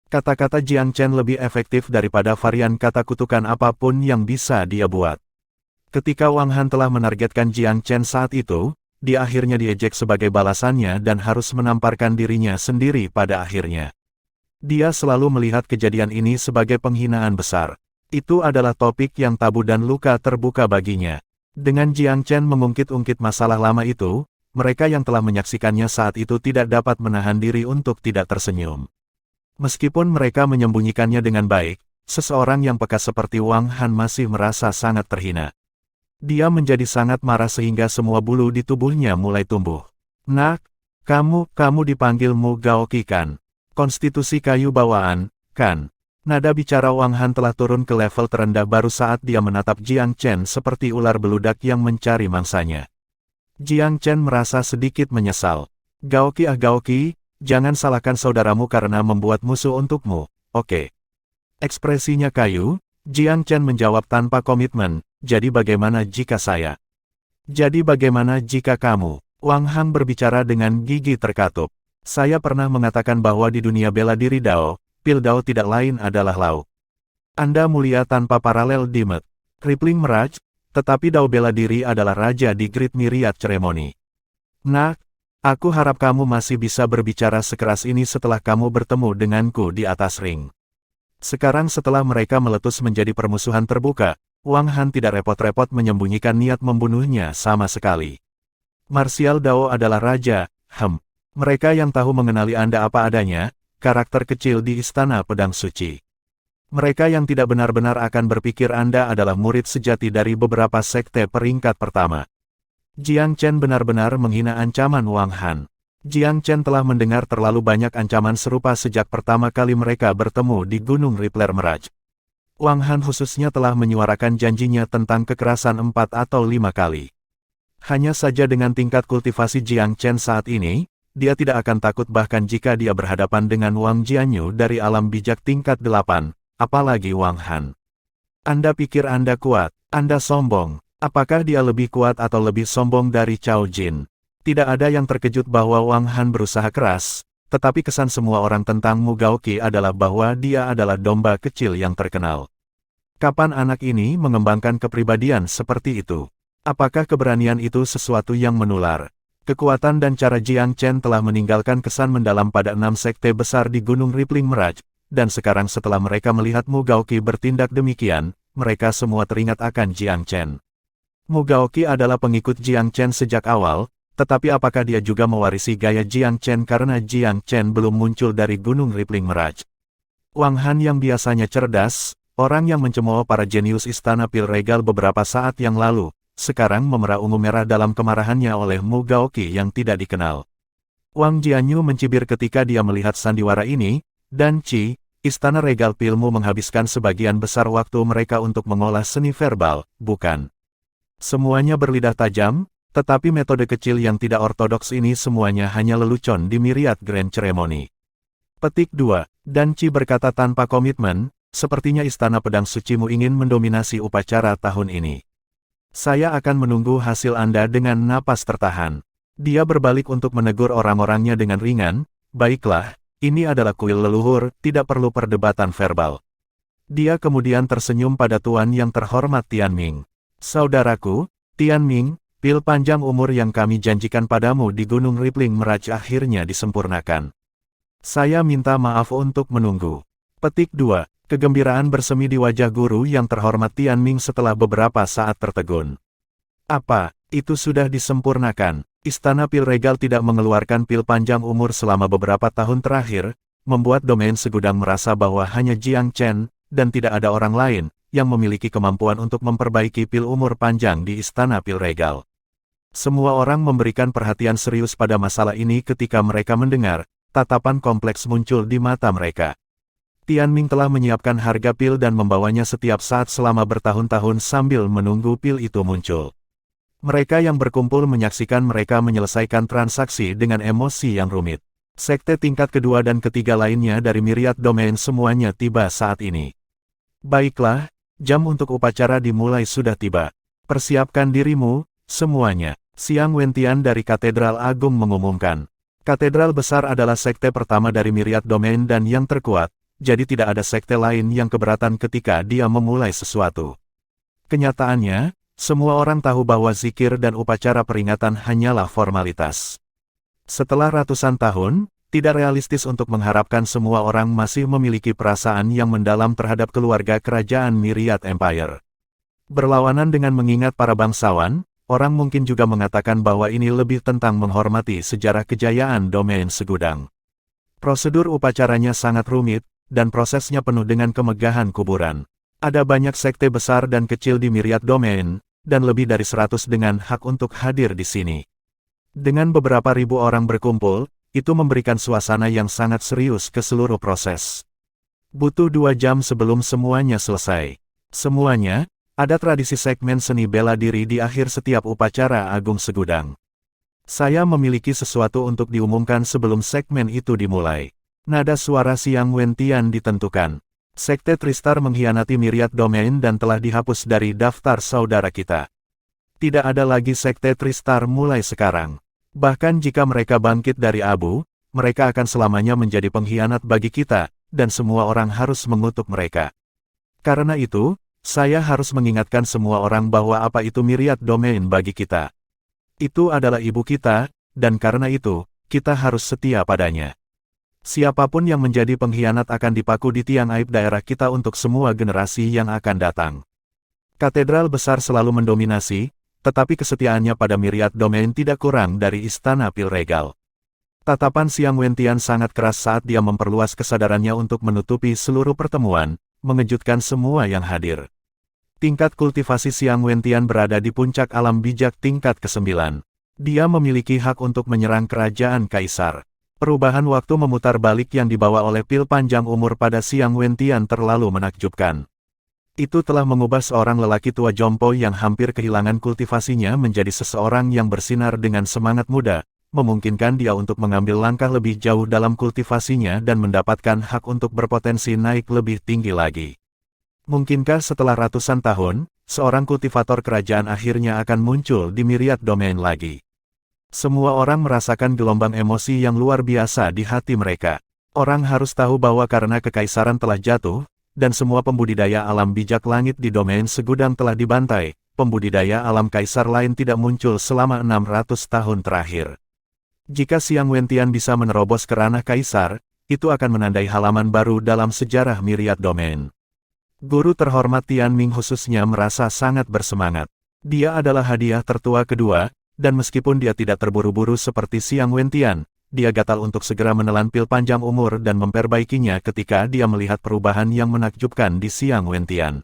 Kata-kata Jiang Chen lebih efektif daripada varian kata kutukan apapun yang bisa dia buat. Ketika Wang Han telah menargetkan Jiang Chen saat itu, dia akhirnya diejek sebagai balasannya dan harus menamparkan dirinya sendiri pada akhirnya. Dia selalu melihat kejadian ini sebagai penghinaan besar. Itu adalah topik yang tabu dan luka terbuka baginya. Dengan Jiang Chen mengungkit-ungkit masalah lama itu, mereka yang telah menyaksikannya saat itu tidak dapat menahan diri untuk tidak tersenyum. Meskipun mereka menyembunyikannya dengan baik, seseorang yang peka seperti Wang Han masih merasa sangat terhina. Dia menjadi sangat marah sehingga semua bulu di tubuhnya mulai tumbuh. Nak, kamu dipanggil Mu Gaoqi kan? Konstitusi kayu bawaan, kan? Nada bicara Wang Han telah turun ke level terendah baru saat dia menatap Jiang Chen seperti ular beludak yang mencari mangsanya. Jiang Chen merasa sedikit menyesal. Gaoqi, jangan salahkan saudaramu karena membuat musuh untukmu, oke? Ekspresinya kayu, Jiang Chen menjawab tanpa komitmen. Jadi bagaimana jika saya? Jadi bagaimana jika kamu? Wang Han berbicara dengan gigi terkatup. Saya pernah mengatakan bahwa di dunia bela diri Dao, pil Dao tidak lain adalah Lao. Anda mulia tanpa paralel di Met. Rippling Mirage, tetapi Dao bela diri adalah raja di Great Myriad Ceremony. Nak, aku harap kamu masih bisa berbicara sekeras ini setelah kamu bertemu denganku di atas ring. Sekarang setelah mereka meletus menjadi permusuhan terbuka, Wang Han tidak repot-repot menyembunyikan niat membunuhnya sama sekali. Martial Dao adalah raja, Mereka yang tahu mengenali Anda apa adanya, karakter kecil di Istana Pedang Suci. Mereka yang tidak benar-benar akan berpikir Anda adalah murid sejati dari beberapa sekte peringkat pertama. Jiang Chen benar-benar menghina ancaman Wang Han. Jiang Chen telah mendengar terlalu banyak ancaman serupa sejak pertama kali mereka bertemu di Gunung Rippler Mirage. Wang Han khususnya telah menyuarakan janjinya tentang kekerasan 4 atau 5 kali. Hanya saja dengan tingkat kultivasi Jiang Chen saat ini, dia tidak akan takut bahkan jika dia berhadapan dengan Wang Jianyu dari alam bijak tingkat 8, apalagi Wang Han. Anda pikir Anda kuat, Anda sombong. Apakah dia lebih kuat atau lebih sombong dari Cao Jin? Tidak ada yang terkejut bahwa Wang Han berusaha keras, tetapi kesan semua orang tentang Mu Gaoqi adalah bahwa dia adalah domba kecil yang terkenal. Kapan anak ini mengembangkan kepribadian seperti itu? Apakah keberanian itu sesuatu yang menular? Kekuatan dan cara Jiang Chen telah meninggalkan kesan mendalam pada 6 sekte besar di Gunung Rippling Mirage, dan sekarang setelah mereka melihat Mu Gaoqi bertindak demikian, mereka semua teringat akan Jiang Chen. Mu Gaoqi adalah pengikut Jiang Chen sejak awal, tetapi apakah dia juga mewarisi gaya Jiang Chen karena Jiang Chen belum muncul dari Gunung Rippling Mirage? Wang Han yang biasanya cerdas, orang yang mencemooh para jenius Istana Pil Regal beberapa saat yang lalu, sekarang memerah ungu merah dalam kemarahannya oleh Mu Gaoqi yang tidak dikenal. Wang Jianyu mencibir ketika dia melihat sandiwara ini, dan Istana Regal Pilmu menghabiskan sebagian besar waktu mereka untuk mengolah seni verbal, bukan? Semuanya berlidah tajam, tetapi metode kecil yang tidak ortodoks ini semuanya hanya lelucon di Myriad Grand Ceremony. Petik 2. Dan berkata tanpa komitmen, sepertinya Istana Pedang Sucimu ingin mendominasi upacara tahun ini. Saya akan menunggu hasil Anda dengan napas tertahan. Dia berbalik untuk menegur orang-orangnya dengan ringan, baiklah, ini adalah kuil leluhur, tidak perlu perdebatan verbal. Dia kemudian tersenyum pada tuan yang terhormat Tianming. Saudaraku, Tianming, pil panjang umur yang kami janjikan padamu di Gunung Rippling Mirage akhirnya disempurnakan. Saya minta maaf untuk menunggu. Petik 2. Kegembiraan bersemi di wajah guru yang terhormat Tianming setelah beberapa saat tertegun. Apa, itu sudah disempurnakan? Istana Pil Regal tidak mengeluarkan pil panjang umur selama beberapa tahun terakhir, membuat domain segudang merasa bahwa hanya Jiang Chen, dan tidak ada orang lain, yang memiliki kemampuan untuk memperbaiki pil umur panjang di Istana Pil Regal. Semua orang memberikan perhatian serius pada masalah ini ketika mereka mendengar, tatapan kompleks muncul di mata mereka. Tianming telah menyiapkan harga pil dan membawanya setiap saat selama bertahun-tahun sambil menunggu pil itu muncul. Mereka yang berkumpul menyaksikan mereka menyelesaikan transaksi dengan emosi yang rumit. Sekte tingkat kedua dan ketiga lainnya dari Myriad Domain semuanya tiba saat ini. Baiklah, jam untuk upacara dimulai sudah tiba. Persiapkan dirimu, semuanya. Xiang Wentian dari Katedral Agung mengumumkan. Katedral besar adalah sekte pertama dari Myriad Domain dan yang terkuat, jadi tidak ada sekte lain yang keberatan ketika dia memulai sesuatu. Kenyataannya, semua orang tahu bahwa zikir dan upacara peringatan hanyalah formalitas. Setelah ratusan tahun, tidak realistis untuk mengharapkan semua orang masih memiliki perasaan yang mendalam terhadap keluarga kerajaan Myriad Empire. Berlawanan dengan mengingat para bangsawan, orang mungkin juga mengatakan bahwa ini lebih tentang menghormati sejarah kejayaan domain segudang. Prosedur upacaranya sangat rumit, dan prosesnya penuh dengan kemegahan kuburan. Ada banyak sekte besar dan kecil di Myriad Domain, dan lebih dari 100 dengan hak untuk hadir di sini. Dengan beberapa ribu orang berkumpul, itu memberikan suasana yang sangat serius ke seluruh proses. Butuh 2 jam sebelum semuanya selesai. Semuanya, ada tradisi segmen seni bela diri di akhir setiap upacara agung segudang. Saya memiliki sesuatu untuk diumumkan sebelum segmen itu dimulai. Nada suara Xiang Wentian ditentukan. Sekte Tristar mengkhianati Myriad Domain dan telah dihapus dari daftar saudara kita. Tidak ada lagi Sekte Tristar mulai sekarang. Bahkan jika mereka bangkit dari abu, mereka akan selamanya menjadi pengkhianat bagi kita, dan semua orang harus mengutuk mereka. Karena itu, saya harus mengingatkan semua orang bahwa apa itu Myriad Domain bagi kita. Itu adalah ibu kita, dan karena itu, kita harus setia padanya. Siapapun yang menjadi pengkhianat akan dipaku di tiang aib daerah kita untuk semua generasi yang akan datang. Katedral besar selalu mendominasi, tetapi kesetiaannya pada Myriad Domain tidak kurang dari Istana Pil Regal. Tatapan Xiang Wentian sangat keras saat dia memperluas kesadarannya untuk menutupi seluruh pertemuan, mengejutkan semua yang hadir. Tingkat kultivasi Xiang Wentian berada di puncak alam bijak tingkat ke-9. Dia memiliki hak untuk menyerang kerajaan kaisar. Perubahan waktu memutar balik yang dibawa oleh pil panjang umur pada Xiang Wentian terlalu menakjubkan. Itu telah mengubah seorang lelaki tua jompo yang hampir kehilangan kultivasinya menjadi seseorang yang bersinar dengan semangat muda, memungkinkan dia untuk mengambil langkah lebih jauh dalam kultivasinya dan mendapatkan hak untuk berpotensi naik lebih tinggi lagi. Mungkinkah setelah ratusan tahun, seorang kultivator kerajaan akhirnya akan muncul di Myriad Domain lagi? Semua orang merasakan gelombang emosi yang luar biasa di hati mereka. Orang harus tahu bahwa karena kekaisaran telah jatuh, dan semua pembudidaya alam bijak langit di domain segudang telah dibantai, pembudidaya alam kaisar lain tidak muncul selama 600 tahun terakhir. Jika Xiang Wentian bisa menerobos ke ranah kaisar, itu akan menandai halaman baru dalam sejarah Myriad Domain. Guru terhormat Tianming khususnya merasa sangat bersemangat. Dia adalah hadiah tertua kedua, dan meskipun dia tidak terburu-buru seperti Xiang Wentian, dia gatal untuk segera menelan pil panjang umur dan memperbaikinya ketika dia melihat perubahan yang menakjubkan di Xiang Wentian.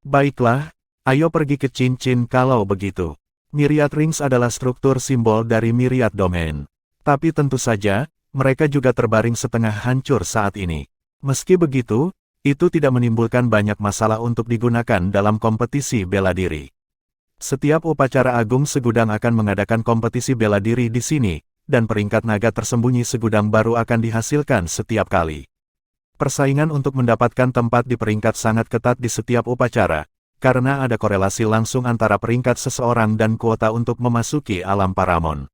Baiklah, ayo pergi ke Cincin kalau begitu. Myriad Rings adalah struktur simbol dari Myriad Domain. Tapi tentu saja, mereka juga terbaring setengah hancur saat ini. Meski begitu, itu tidak menimbulkan banyak masalah untuk digunakan dalam kompetisi bela diri. Setiap upacara agung segudang akan mengadakan kompetisi bela diri di sini, dan peringkat naga tersembunyi segudang baru akan dihasilkan setiap kali. Persaingan untuk mendapatkan tempat di peringkat sangat ketat di setiap upacara, karena ada korelasi langsung antara peringkat seseorang dan kuota untuk memasuki alam Paramon.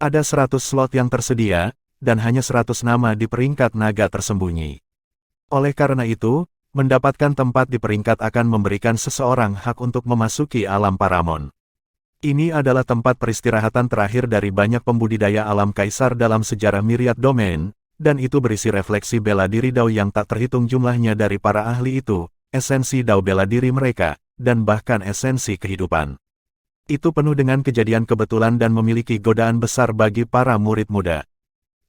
Ada 100 slot yang tersedia, dan hanya 100 nama di peringkat naga tersembunyi. Oleh karena itu, mendapatkan tempat di peringkat akan memberikan seseorang hak untuk memasuki alam Paramon. Ini adalah tempat peristirahatan terakhir dari banyak pembudidaya alam kaisar dalam sejarah Myriad Domain, dan itu berisi refleksi bela diri Dao yang tak terhitung jumlahnya dari para ahli itu, esensi Dao bela diri mereka, dan bahkan esensi kehidupan. Itu penuh dengan kejadian kebetulan dan memiliki godaan besar bagi para murid muda.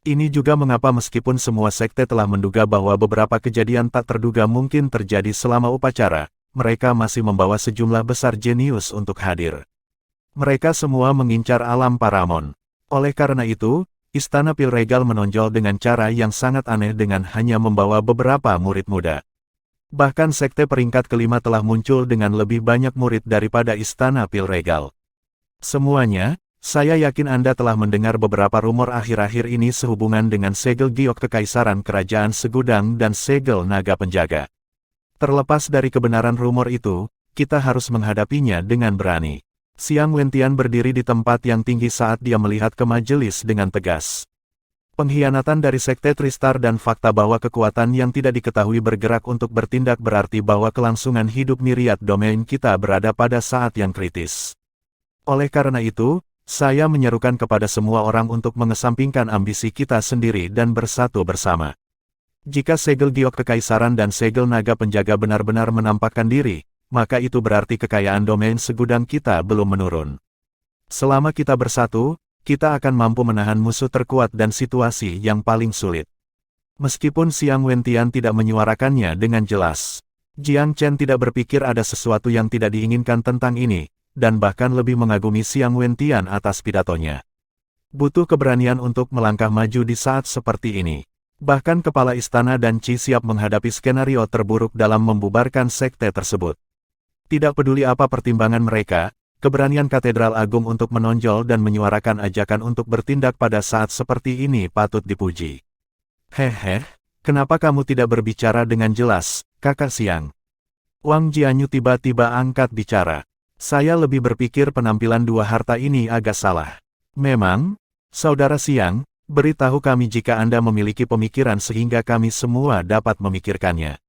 Ini juga mengapa meskipun semua sekte telah menduga bahwa beberapa kejadian tak terduga mungkin terjadi selama upacara, mereka masih membawa sejumlah besar jenius untuk hadir. Mereka semua mengincar alam Paramon. Oleh karena itu, Istana Pil Regal menonjol dengan cara yang sangat aneh dengan hanya membawa beberapa murid muda. Bahkan sekte peringkat kelima telah muncul dengan lebih banyak murid daripada Istana Pil Regal. Semuanya, saya yakin Anda telah mendengar beberapa rumor akhir-akhir ini sehubungan dengan segel giok Kekaisaran Kerajaan Segudang dan segel Naga Penjaga. Terlepas dari kebenaran rumor itu, kita harus menghadapinya dengan berani. Xiang Wentian berdiri di tempat yang tinggi saat dia melihat ke majelis dengan tegas. Pengkhianatan dari Sekte Tristar dan fakta bahwa kekuatan yang tidak diketahui bergerak untuk bertindak berarti bahwa kelangsungan hidup Myriad Domain kita berada pada saat yang kritis. Oleh karena itu, saya menyerukan kepada semua orang untuk mengesampingkan ambisi kita sendiri dan bersatu bersama. Jika segel giok Kekaisaran dan segel Naga Penjaga benar-benar menampakkan diri, maka itu berarti kekayaan domain segudang kita belum menurun. Selama kita bersatu, kita akan mampu menahan musuh terkuat dan situasi yang paling sulit. Meskipun Xiang Wentian tidak menyuarakannya dengan jelas, Jiang Chen tidak berpikir ada sesuatu yang tidak diinginkan tentang ini, dan bahkan lebih mengagumi Xiang Wentian atas pidatonya. Butuh keberanian untuk melangkah maju di saat seperti ini. Bahkan kepala istana dan Qi siap menghadapi skenario terburuk dalam membubarkan sekte tersebut. Tidak peduli apa pertimbangan mereka, keberanian Katedral Agung untuk menonjol dan menyuarakan ajakan untuk bertindak pada saat seperti ini patut dipuji. Hehe, kenapa kamu tidak berbicara dengan jelas, Kakak Xiang? Wang Jianyu tiba-tiba angkat bicara. Saya lebih berpikir penampilan dua harta ini agak salah. Memang, Saudara Xiang, beritahu kami jika Anda memiliki pemikiran sehingga kami semua dapat memikirkannya.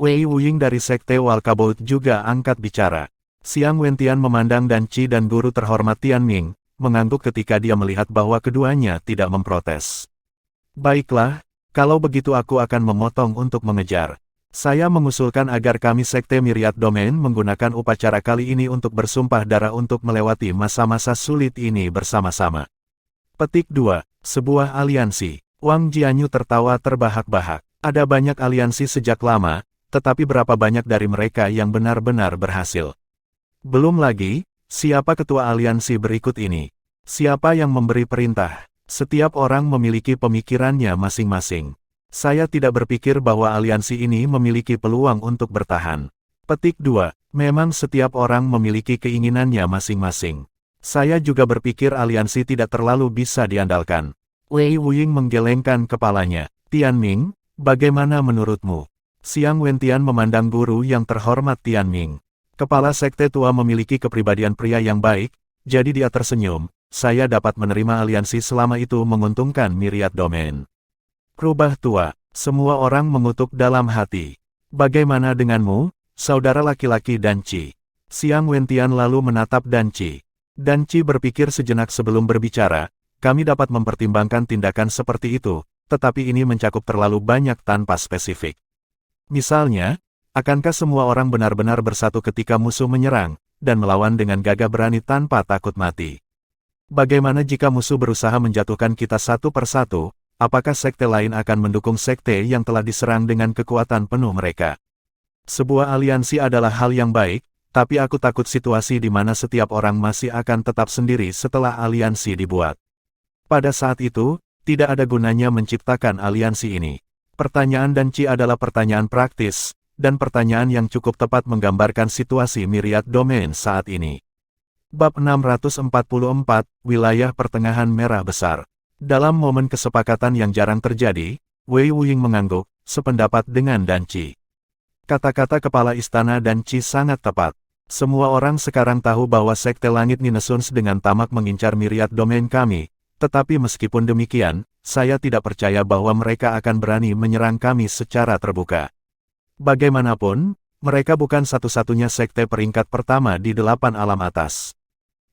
Wei Wuying dari Sekte Walkabout juga angkat bicara. Xiang Wentian memandang dan Qi dan guru terhormat Tianming, mengangguk ketika dia melihat bahwa keduanya tidak memprotes. Baiklah, kalau begitu aku akan memotong untuk mengejar. Saya mengusulkan agar kami Sekte Myriad Domain menggunakan upacara kali ini untuk bersumpah darah untuk melewati masa-masa sulit ini bersama-sama. Petik 2. Sebuah aliansi. Wang Jianyu tertawa terbahak-bahak. Ada banyak aliansi sejak lama, tetapi berapa banyak dari mereka yang benar-benar berhasil? Belum lagi, siapa ketua aliansi berikut ini? Siapa yang memberi perintah? Setiap orang memiliki pemikirannya masing-masing. Saya tidak berpikir bahwa aliansi ini memiliki peluang untuk bertahan. Petik 2. Memang setiap orang memiliki keinginannya masing-masing. Saya juga berpikir aliansi tidak terlalu bisa diandalkan. Wei Wuying menggelengkan kepalanya. Tianming, bagaimana menurutmu? Xiang Wentian memandang guru yang terhormat Tianming. Kepala sekte tua memiliki kepribadian pria yang baik, jadi dia tersenyum. Saya dapat menerima aliansi selama itu menguntungkan Myriad Domain. Rubah tua, semua orang mengutuk dalam hati. Bagaimana denganmu, saudara laki-laki Dan Qi? Xiang Wentian lalu menatap Dan Qi. Dan Qi berpikir sejenak sebelum berbicara, kami dapat mempertimbangkan tindakan seperti itu, tetapi ini mencakup terlalu banyak tanpa spesifik. Misalnya, akankah semua orang benar-benar bersatu ketika musuh menyerang, dan melawan dengan gagah berani tanpa takut mati? Bagaimana jika musuh berusaha menjatuhkan kita satu persatu, apakah sekte lain akan mendukung sekte yang telah diserang dengan kekuatan penuh mereka? Sebuah aliansi adalah hal yang baik, tapi aku takut situasi di mana setiap orang masih akan tetap sendiri setelah aliansi dibuat. Pada saat itu, tidak ada gunanya menciptakan aliansi ini. Pertanyaan Dan Qi adalah pertanyaan praktis, dan pertanyaan yang cukup tepat menggambarkan situasi Myriad Domain saat ini. Bab 644, Wilayah Pertengahan Merah Besar. Dalam momen kesepakatan yang jarang terjadi, Wei Wuying mengangguk, sependapat dengan Dan Qi. Kata-kata kepala istana Dan Qi sangat tepat. Semua orang sekarang tahu bahwa Sekte Langit Ninesuns dengan tamak mengincar Myriad Domain kami, tetapi meskipun demikian, saya tidak percaya bahwa mereka akan berani menyerang kami secara terbuka. Bagaimanapun, mereka bukan satu-satunya sekte peringkat pertama di 8 alam atas.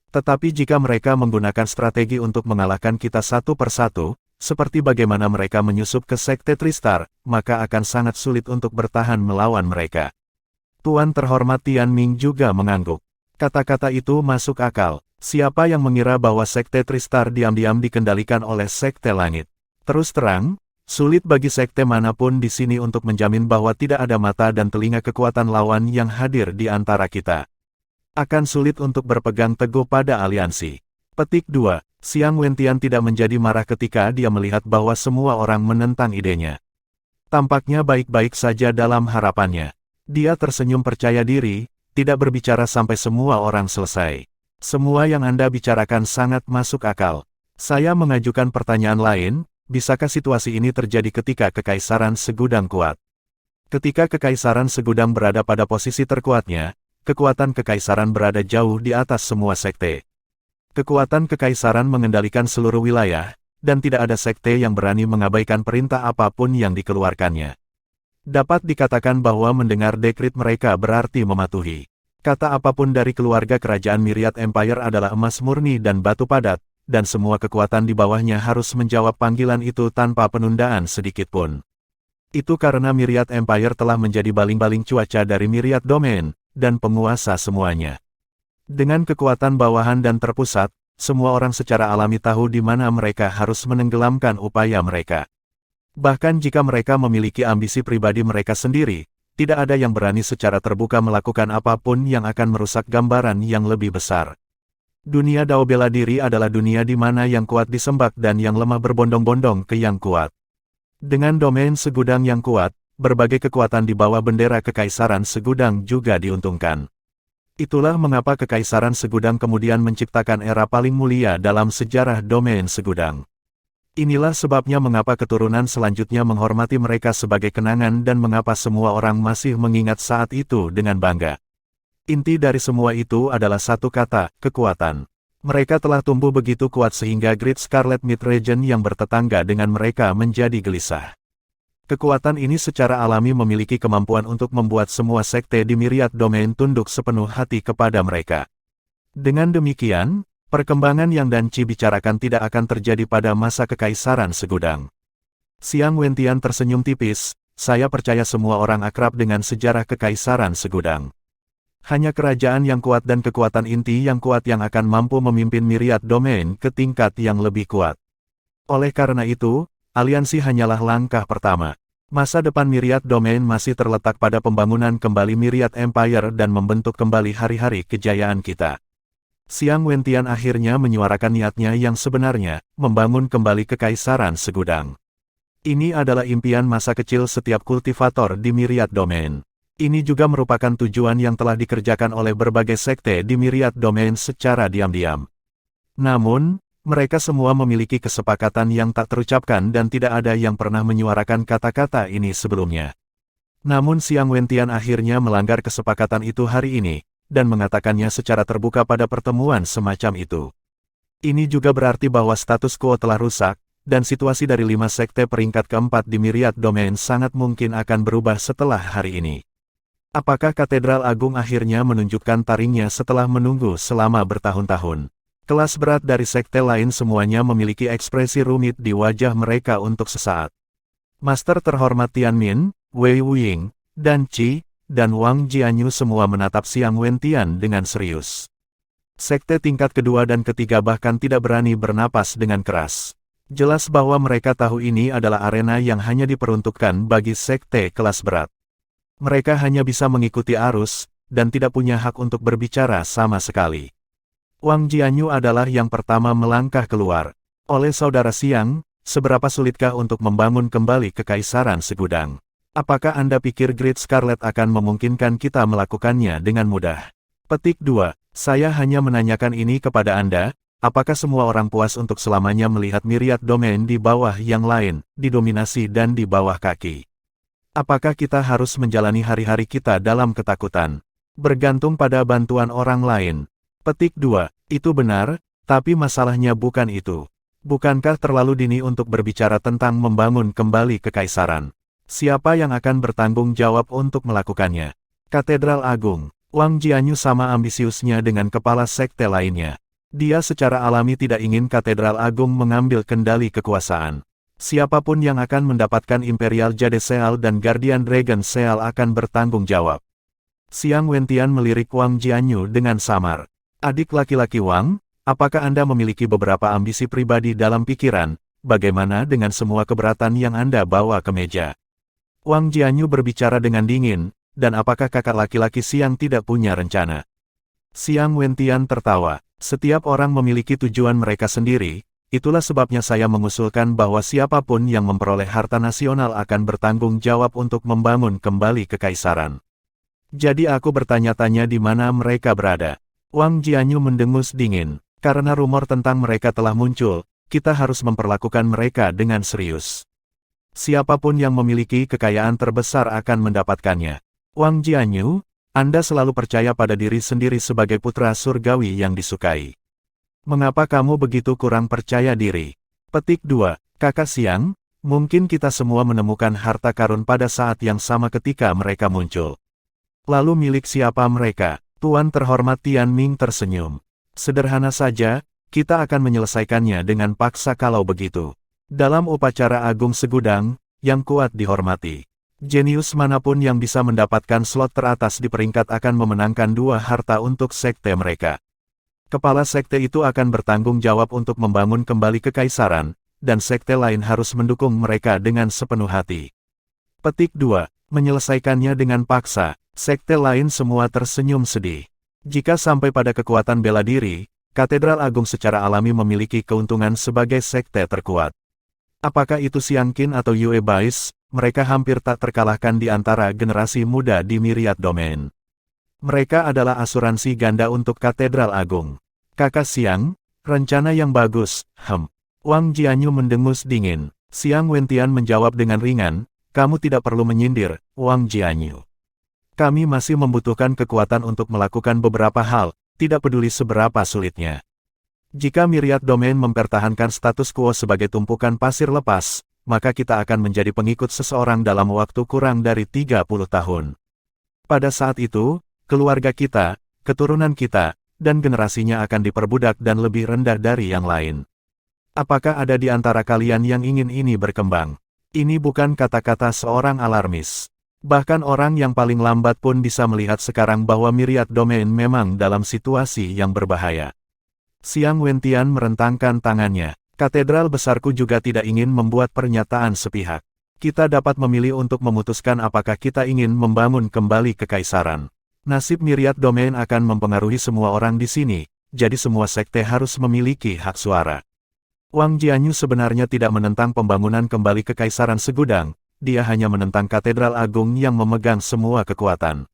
Tetapi jika mereka menggunakan strategi untuk mengalahkan kita satu persatu, seperti bagaimana mereka menyusup ke Sekte Tristar, maka akan sangat sulit untuk bertahan melawan mereka. Tuan terhormat Tian Ming juga mengangguk. Kata-kata itu masuk akal. Siapa yang mengira bahwa Sekte Tristar diam-diam dikendalikan oleh Sekte Langit? Terus terang, sulit bagi sekte manapun di sini untuk menjamin bahwa tidak ada mata dan telinga kekuatan lawan yang hadir di antara kita. Akan sulit untuk berpegang teguh pada aliansi. Petik 2. Xiang Wentian tidak menjadi marah ketika dia melihat bahwa semua orang menentang idenya. Tampaknya baik-baik saja dalam harapannya. Dia tersenyum percaya diri, tidak berbicara sampai semua orang selesai. Semua yang Anda bicarakan sangat masuk akal. Saya mengajukan pertanyaan lain, bisakah situasi ini terjadi ketika Kekaisaran Segudang kuat? Ketika Kekaisaran Segudang berada pada posisi terkuatnya, kekuatan Kekaisaran berada jauh di atas semua sekte. Kekuatan Kekaisaran mengendalikan seluruh wilayah, dan tidak ada sekte yang berani mengabaikan perintah apapun yang dikeluarkannya. Dapat dikatakan bahwa mendengar dekrit mereka berarti mematuhi. Kata apapun dari keluarga kerajaan Myriad Empire adalah emas murni dan batu padat, dan semua kekuatan di bawahnya harus menjawab panggilan itu tanpa penundaan sedikitpun. Itu karena Myriad Empire telah menjadi baling-baling cuaca dari Myriad Domain, dan penguasa semuanya. Dengan kekuatan bawahan dan terpusat, semua orang secara alami tahu di mana mereka harus menenggelamkan upaya mereka. Bahkan jika mereka memiliki ambisi pribadi mereka sendiri, tidak ada yang berani secara terbuka melakukan apapun yang akan merusak gambaran yang lebih besar. Dunia Dao bela diri adalah dunia di mana yang kuat disembah dan yang lemah berbondong-bondong ke yang kuat. Dengan domain segudang yang kuat, berbagai kekuatan di bawah bendera Kekaisaran Segudang juga diuntungkan. Itulah mengapa Kekaisaran Segudang kemudian menciptakan era paling mulia dalam sejarah domain Segudang. Inilah sebabnya mengapa keturunan selanjutnya menghormati mereka sebagai kenangan dan mengapa semua orang masih mengingat saat itu dengan bangga. Inti dari semua itu adalah satu kata, kekuatan. Mereka telah tumbuh begitu kuat sehingga Great Scarlet Mid-Region yang bertetangga dengan mereka menjadi gelisah. Kekuatan ini secara alami memiliki kemampuan untuk membuat semua sekte di Myriad Domain tunduk sepenuh hati kepada mereka. Dengan demikian, perkembangan yang Dan Qi bicarakan tidak akan terjadi pada masa Kekaisaran Segudang. Xiang Wentian tersenyum tipis, saya percaya semua orang akrab dengan sejarah Kekaisaran Segudang. Hanya kerajaan yang kuat dan kekuatan inti yang kuat yang akan mampu memimpin Myriad Domain ke tingkat yang lebih kuat. Oleh karena itu, aliansi hanyalah langkah pertama. Masa depan Myriad Domain masih terletak pada pembangunan kembali Myriad Empire dan membentuk kembali hari-hari kejayaan kita. Xiang Wentian akhirnya menyuarakan niatnya yang sebenarnya, membangun kembali Kekaisaran Segudang. Ini adalah impian masa kecil setiap kultivator di Myriad Domain. Ini juga merupakan tujuan yang telah dikerjakan oleh berbagai sekte di Myriad Domain secara diam-diam. Namun, mereka semua memiliki kesepakatan yang tak terucapkan dan tidak ada yang pernah menyuarakan kata-kata ini sebelumnya. Namun Xiang Wentian akhirnya melanggar kesepakatan itu hari ini, dan mengatakannya secara terbuka pada pertemuan semacam itu. Ini juga berarti bahwa status quo telah rusak, dan situasi dari 5 sekte peringkat keempat di Myriad Domain sangat mungkin akan berubah setelah hari ini. Apakah Katedral Agung akhirnya menunjukkan taringnya setelah menunggu selama bertahun-tahun? Kelas berat dari sekte lain semuanya memiliki ekspresi rumit di wajah mereka untuk sesaat. Master terhormat Tianmin, Wei Wuying, Dan Qi, dan Wang Jianyu semua menatap Xiang Wentian dengan serius. Sekte tingkat kedua dan ketiga bahkan tidak berani bernapas dengan keras. Jelas bahwa mereka tahu ini adalah arena yang hanya diperuntukkan bagi sekte kelas berat. Mereka hanya bisa mengikuti arus, dan tidak punya hak untuk berbicara sama sekali. Wang Jianyu adalah yang pertama melangkah keluar. Oleh saudara Xiang, seberapa sulitkah untuk membangun kembali Kekaisaran Segudang? Apakah Anda pikir Great Scarlet akan memungkinkan kita melakukannya dengan mudah? Petik 2. Saya hanya menanyakan ini kepada Anda, apakah semua orang puas untuk selamanya melihat Myriad Domain di bawah yang lain, didominasi dan di bawah kaki? Apakah kita harus menjalani hari-hari kita dalam ketakutan, bergantung pada bantuan orang lain? Petik 2. Itu benar, tapi masalahnya bukan itu. Bukankah terlalu dini untuk berbicara tentang membangun kembali Kekaisaran? Siapa yang akan bertanggung jawab untuk melakukannya? Katedral Agung. Wang Jianyu sama ambisiusnya dengan kepala sekte lainnya. Dia secara alami tidak ingin Katedral Agung mengambil kendali kekuasaan. Siapapun yang akan mendapatkan Imperial Jade Seal dan Guardian Dragon Seal akan bertanggung jawab. Xiang Wentian melirik Wang Jianyu dengan samar. Adik laki-laki Wang, apakah Anda memiliki beberapa ambisi pribadi dalam pikiran? Bagaimana dengan semua keberatan yang Anda bawa ke meja? Wang Jianyu berbicara dengan dingin, dan apakah kakak laki-laki Xiang tidak punya rencana? Xiang Wentian tertawa. Setiap orang memiliki tujuan mereka sendiri, itulah sebabnya saya mengusulkan bahwa siapapun yang memperoleh harta nasional akan bertanggung jawab untuk membangun kembali kekaisaran. Jadi aku bertanya-tanya di mana mereka berada. Wang Jianyu mendengus dingin. Karena rumor tentang mereka telah muncul, kita harus memperlakukan mereka dengan serius. Siapapun yang memiliki kekayaan terbesar akan mendapatkannya. Wang Jianyu, Anda selalu percaya pada diri sendiri sebagai putra surgawi yang disukai. Mengapa kamu begitu kurang percaya diri? Petik 2. Kakak Xiang, mungkin kita semua menemukan harta karun pada saat yang sama ketika mereka muncul. Lalu milik siapa mereka? Tuan terhormat Tian Ming tersenyum. Sederhana saja, kita akan menyelesaikannya dengan paksa kalau begitu. Dalam upacara agung segudang, yang kuat dihormati. Jenius manapun yang bisa mendapatkan slot teratas di peringkat akan memenangkan 2 harta untuk sekte mereka. Kepala sekte itu akan bertanggung jawab untuk membangun kembali kekaisaran, dan sekte lain harus mendukung mereka dengan sepenuh hati. Petik 2. Menyelesaikannya dengan paksa, sekte lain semua tersenyum sedih. Jika sampai pada kekuatan bela diri, Katedral Agung secara alami memiliki keuntungan sebagai sekte terkuat. Apakah itu Xiang Qin atau Yue Bais, mereka hampir tak terkalahkan di antara generasi muda di Myriad Domain. Mereka adalah asuransi ganda untuk Katedral Agung. Kakak Xiang, rencana yang bagus, Wang Jianyu mendengus dingin. Xiang Wentian menjawab dengan ringan, kamu tidak perlu menyindir, Wang Jianyu. Kami masih membutuhkan kekuatan untuk melakukan beberapa hal, tidak peduli seberapa sulitnya. Jika Myriad Domain mempertahankan status quo sebagai tumpukan pasir lepas, maka kita akan menjadi pengikut seseorang dalam waktu kurang dari 30 tahun. Pada saat itu, keluarga kita, keturunan kita, dan generasinya akan diperbudak dan lebih rendah dari yang lain. Apakah ada di antara kalian yang ingin ini berkembang? Ini bukan kata-kata seorang alarmis. Bahkan orang yang paling lambat pun bisa melihat sekarang bahwa Myriad Domain memang dalam situasi yang berbahaya. Xiang Wentian merentangkan tangannya. Katedral besarku juga tidak ingin membuat pernyataan sepihak. Kita dapat memilih untuk memutuskan apakah kita ingin membangun kembali kekaisaran. Nasib Myriad Domain akan mempengaruhi semua orang di sini, jadi semua sekte harus memiliki hak suara. Wang Jianyu sebenarnya tidak menentang pembangunan kembali kekaisaran segudang, dia hanya menentang Katedral Agung yang memegang semua kekuatan.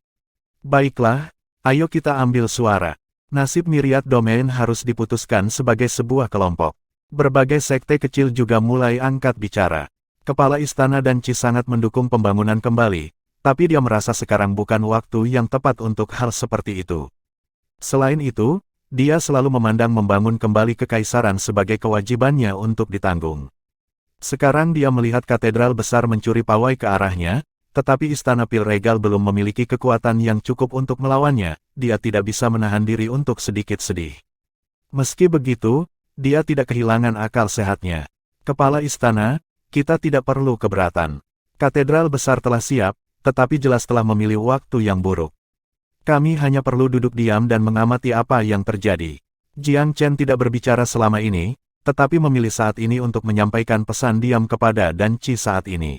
Baiklah, ayo kita ambil suara. Nasib Myriad Domain harus diputuskan sebagai sebuah kelompok. Berbagai sekte kecil juga mulai angkat bicara. Kepala istana dan Qi sangat mendukung pembangunan kembali, tapi dia merasa sekarang bukan waktu yang tepat untuk hal seperti itu. Selain itu, dia selalu memandang membangun kembali kekaisaran sebagai kewajibannya untuk ditanggung. Sekarang dia melihat katedral besar mencuri pawai ke arahnya, tetapi istana pil regal belum memiliki kekuatan yang cukup untuk melawannya, dia tidak bisa menahan diri untuk sedikit sedih. Meski begitu, dia tidak kehilangan akal sehatnya. Kepala istana, kita tidak perlu keberatan. Katedral besar telah siap, tetapi jelas telah memilih waktu yang buruk. Kami hanya perlu duduk diam dan mengamati apa yang terjadi. Jiang Chen tidak berbicara selama ini, tetapi memilih saat ini untuk menyampaikan pesan diam kepada Dan Qi saat ini.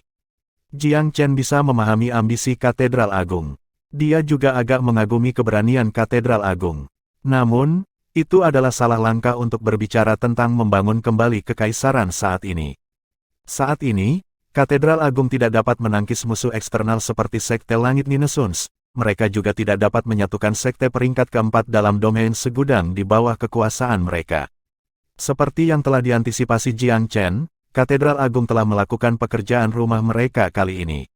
Jiang Chen bisa memahami ambisi Katedral Agung. Dia juga agak mengagumi keberanian Katedral Agung. Namun, itu adalah salah langkah untuk berbicara tentang membangun kembali kekaisaran saat ini. Saat ini, Katedral Agung tidak dapat menangkis musuh eksternal seperti Sekte Langit Ninesuns. Mereka juga tidak dapat menyatukan sekte peringkat keempat dalam domain segudang di bawah kekuasaan mereka. Seperti yang telah diantisipasi Jiang Chen, Katedral Agung telah melakukan pekerjaan rumah mereka kali ini.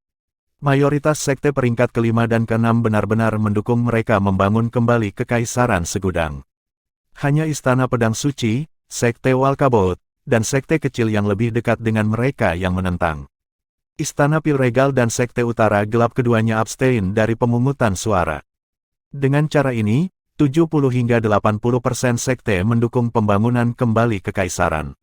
Mayoritas sekte peringkat kelima dan keenam benar-benar mendukung mereka membangun kembali kekaisaran segudang. Hanya Istana Pedang Suci, Sekte Walkabout, dan sekte kecil yang lebih dekat dengan mereka yang menentang. Istana Pil Regal dan Sekte Utara Gelap keduanya abstain dari pemungutan suara. Dengan cara ini, 70 hingga 80% sekte mendukung pembangunan kembali kekaisaran.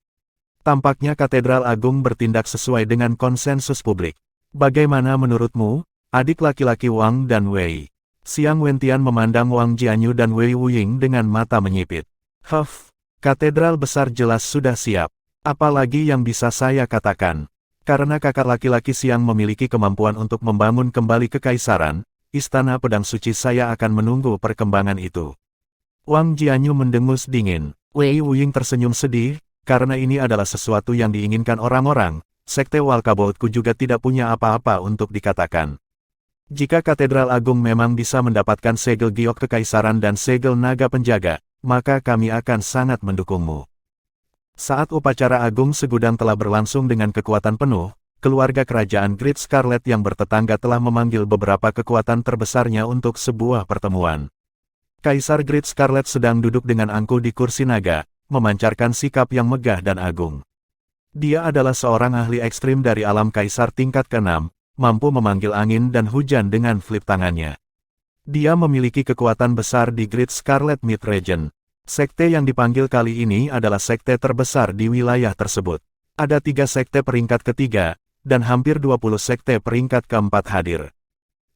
Tampaknya Katedral Agung bertindak sesuai dengan konsensus publik. Bagaimana menurutmu, adik laki-laki Wang dan Wei? Xiang Wentian memandang Wang Jianyu dan Wei Wuying dengan mata menyipit. Katedral besar jelas sudah siap. Apalagi yang bisa saya katakan? Karena kakak laki-laki Xiang memiliki kemampuan untuk membangun kembali kekaisaran, Istana Pedang Suci saya akan menunggu perkembangan itu. Wang Jianyu mendengus dingin. Wei Wuying tersenyum sedih, karena ini adalah sesuatu yang diinginkan orang-orang. Sekte Walkaboutku juga tidak punya apa-apa untuk dikatakan. Jika Katedral Agung memang bisa mendapatkan segel giok kekaisaran dan segel naga penjaga, maka kami akan sangat mendukungmu. Saat upacara agung segudang telah berlangsung dengan kekuatan penuh, keluarga kerajaan Great Scarlet yang bertetangga telah memanggil beberapa kekuatan terbesarnya untuk sebuah pertemuan. Kaisar Great Scarlet sedang duduk dengan angkuh di kursi naga, memancarkan sikap yang megah dan agung. Dia adalah seorang ahli ekstrim dari alam kaisar tingkat ke-6, mampu memanggil angin dan hujan dengan flip tangannya. Dia memiliki kekuatan besar di Great Scarlet Mid-Region. Sekte yang dipanggil kali ini adalah sekte terbesar di wilayah tersebut. Ada 3 sekte peringkat ketiga, dan hampir 20 sekte peringkat keempat hadir.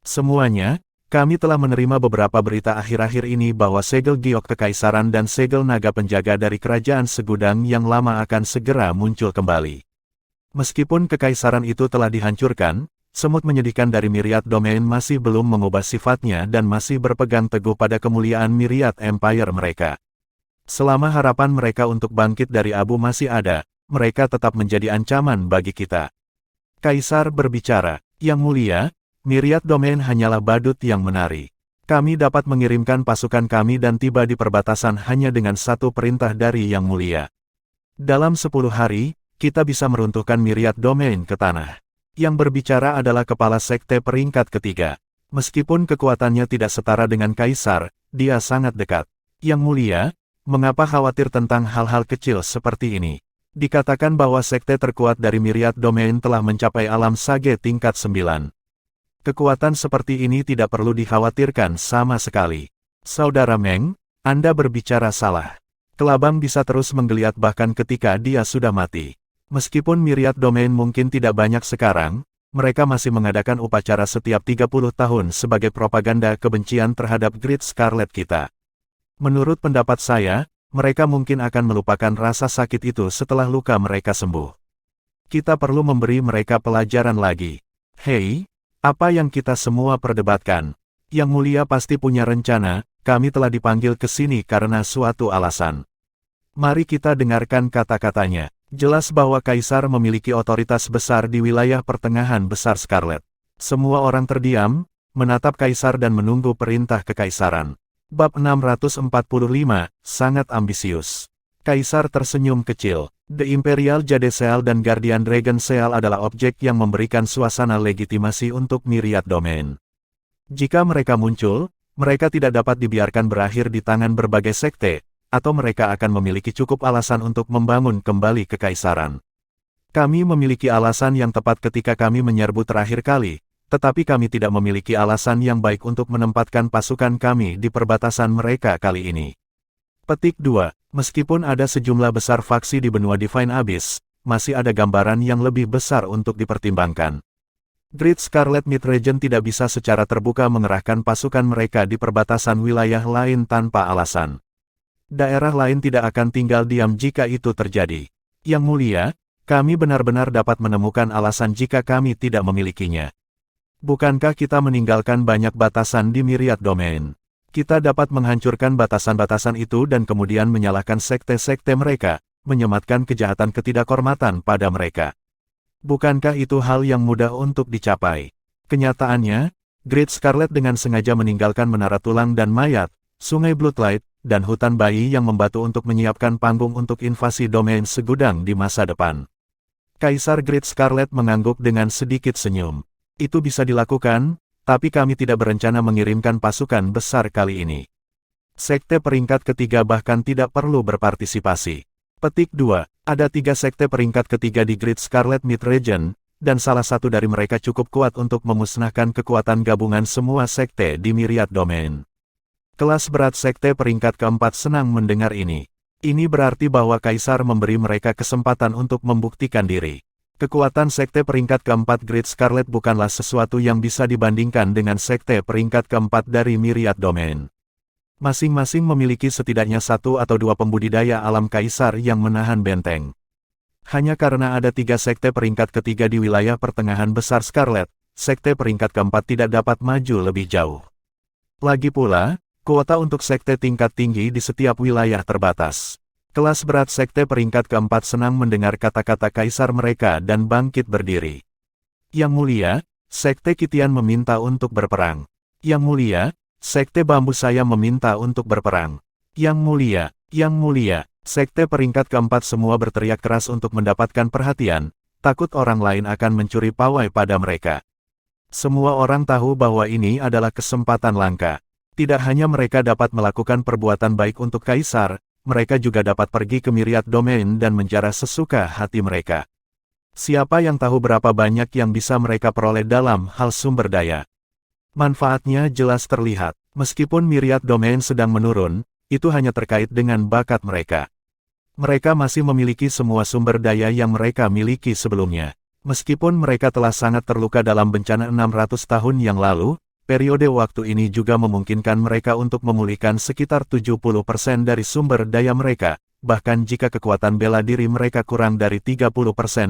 Semuanya, kami telah menerima beberapa berita akhir-akhir ini bahwa segel giok kekaisaran dan segel naga penjaga dari kerajaan segudang yang lama akan segera muncul kembali. Meskipun kekaisaran itu telah dihancurkan, semut menyedihkan dari Myriad Domain masih belum mengubah sifatnya dan masih berpegang teguh pada kemuliaan Myriad Empire mereka. Selama harapan mereka untuk bangkit dari abu masih ada, mereka tetap menjadi ancaman bagi kita. Kaisar berbicara, Yang Mulia, Myriad Domain hanyalah badut yang menari. Kami dapat mengirimkan pasukan kami dan tiba di perbatasan hanya dengan satu perintah dari Yang Mulia. Dalam 10 hari, kita bisa meruntuhkan Myriad Domain ke tanah. Yang berbicara adalah kepala sekte peringkat ketiga. Meskipun kekuatannya tidak setara dengan Kaisar, dia sangat dekat. Yang Mulia, mengapa khawatir tentang hal-hal kecil seperti ini? Dikatakan bahwa sekte terkuat dari Myriad Domain telah mencapai alam sage tingkat 9. Kekuatan seperti ini tidak perlu dikhawatirkan sama sekali. Saudara Meng, Anda berbicara salah. Kelabang bisa terus menggeliat bahkan ketika dia sudah mati. Meskipun Myriad Domain mungkin tidak banyak sekarang, mereka masih mengadakan upacara setiap 30 tahun sebagai propaganda kebencian terhadap Great Scarlet kita. Menurut pendapat saya, mereka mungkin akan melupakan rasa sakit itu setelah luka mereka sembuh. Kita perlu memberi mereka pelajaran lagi. Hei, apa yang kita semua perdebatkan? Yang Mulia pasti punya rencana, kami telah dipanggil ke sini karena suatu alasan. Mari kita dengarkan kata-katanya. Jelas bahwa Kaisar memiliki otoritas besar di wilayah pertengahan besar Scarlet. Semua orang terdiam, menatap Kaisar dan menunggu perintah kekaisaran. Bab 645, sangat ambisius. Kaisar tersenyum kecil. The Imperial Jade Seal dan Guardian Dragon Seal adalah objek yang memberikan suasana legitimasi untuk Myriad Domain. Jika mereka muncul, mereka tidak dapat dibiarkan berakhir di tangan berbagai sekte, atau mereka akan memiliki cukup alasan untuk membangun kembali kekaisaran. Kami memiliki alasan yang tepat ketika kami menyerbu terakhir kali, tetapi kami tidak memiliki alasan yang baik untuk menempatkan pasukan kami di perbatasan mereka kali ini. Petik 2. Meskipun ada sejumlah besar faksi di benua Divine Abyss, masih ada gambaran yang lebih besar untuk dipertimbangkan. Great Scarlet Mid-Region tidak bisa secara terbuka mengerahkan pasukan mereka di perbatasan wilayah lain tanpa alasan. Daerah lain tidak akan tinggal diam jika itu terjadi. Yang Mulia, kami benar-benar dapat menemukan alasan jika kami tidak memilikinya. Bukankah kita meninggalkan banyak batasan di Myriad Domain? Kita dapat menghancurkan batasan-batasan itu dan kemudian menyalahkan sekte-sekte mereka, menyematkan kejahatan ketidakhormatan pada mereka. Bukankah itu hal yang mudah untuk dicapai? Kenyataannya, Great Scarlet dengan sengaja meninggalkan menara tulang dan mayat, sungai Bloodlight, dan hutan bayi yang membatu untuk menyiapkan panggung untuk invasi domain segudang di masa depan. Kaisar Great Scarlet mengangguk dengan sedikit senyum. Itu bisa dilakukan, tapi kami tidak berencana mengirimkan pasukan besar kali ini. Sekte peringkat ketiga bahkan tidak perlu berpartisipasi. Petik 2. Ada 3 sekte peringkat ketiga di Great Scarlet Mid-Region, dan salah satu dari mereka cukup kuat untuk memusnahkan kekuatan gabungan semua sekte di Myriad Domain. Kelas berat sekte peringkat keempat senang mendengar ini. Ini berarti bahwa Kaisar memberi mereka kesempatan untuk membuktikan diri. Kekuatan sekte peringkat keempat Great Scarlet bukanlah sesuatu yang bisa dibandingkan dengan sekte peringkat keempat dari Myriad Domain. Masing-masing memiliki setidaknya satu atau dua pembudidaya alam Kaisar yang menahan benteng. Hanya karena ada tiga sekte peringkat ketiga di wilayah pertengahan besar Scarlet, sekte peringkat keempat tidak dapat maju lebih jauh. Lagi pula, kuota untuk sekte tingkat tinggi di setiap wilayah terbatas. Kelas berat sekte peringkat keempat senang mendengar kata-kata Kaisar mereka dan bangkit berdiri. Yang mulia, sekte Kitian meminta untuk berperang. Yang mulia, sekte Bambu Saya meminta untuk berperang. Yang mulia, sekte peringkat keempat semua berteriak keras untuk mendapatkan perhatian, takut orang lain akan mencuri pawai pada mereka. Semua orang tahu bahwa ini adalah kesempatan langka. Tidak hanya mereka dapat melakukan perbuatan baik untuk Kaisar, mereka juga dapat pergi ke Myriad Domain dan menjara sesuka hati mereka. Siapa yang tahu berapa banyak yang bisa mereka peroleh dalam hal sumber daya? Manfaatnya jelas terlihat. Meskipun Myriad Domain sedang menurun, itu hanya terkait dengan bakat mereka. Mereka masih memiliki semua sumber daya yang mereka miliki sebelumnya. Meskipun mereka telah sangat terluka dalam bencana 600 tahun yang lalu, periode waktu ini juga memungkinkan mereka untuk memulihkan sekitar 70% dari sumber daya mereka, bahkan jika kekuatan bela diri mereka kurang dari 30%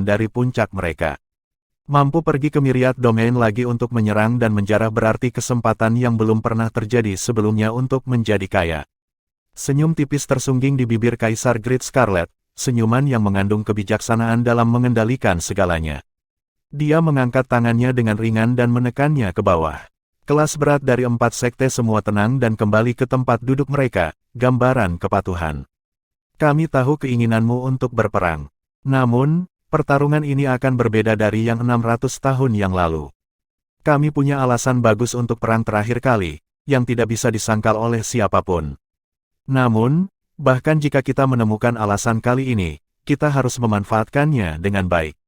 dari puncak mereka. Mampu pergi ke Myriad Domain lagi untuk menyerang dan menjarah berarti kesempatan yang belum pernah terjadi sebelumnya untuk menjadi kaya. Senyum tipis tersungging di bibir Kaisar Great Scarlet, senyuman yang mengandung kebijaksanaan dalam mengendalikan segalanya. Dia mengangkat tangannya dengan ringan dan menekannya ke bawah. Kelas berat dari 4 sekte semua tenang dan kembali ke tempat duduk mereka, gambaran kepatuhan. Kami tahu keinginanmu untuk berperang. Namun, pertarungan ini akan berbeda dari yang 600 tahun yang lalu. Kami punya alasan bagus untuk perang terakhir kali, yang tidak bisa disangkal oleh siapapun. Namun, bahkan jika kita menemukan alasan kali ini, kita harus memanfaatkannya dengan baik.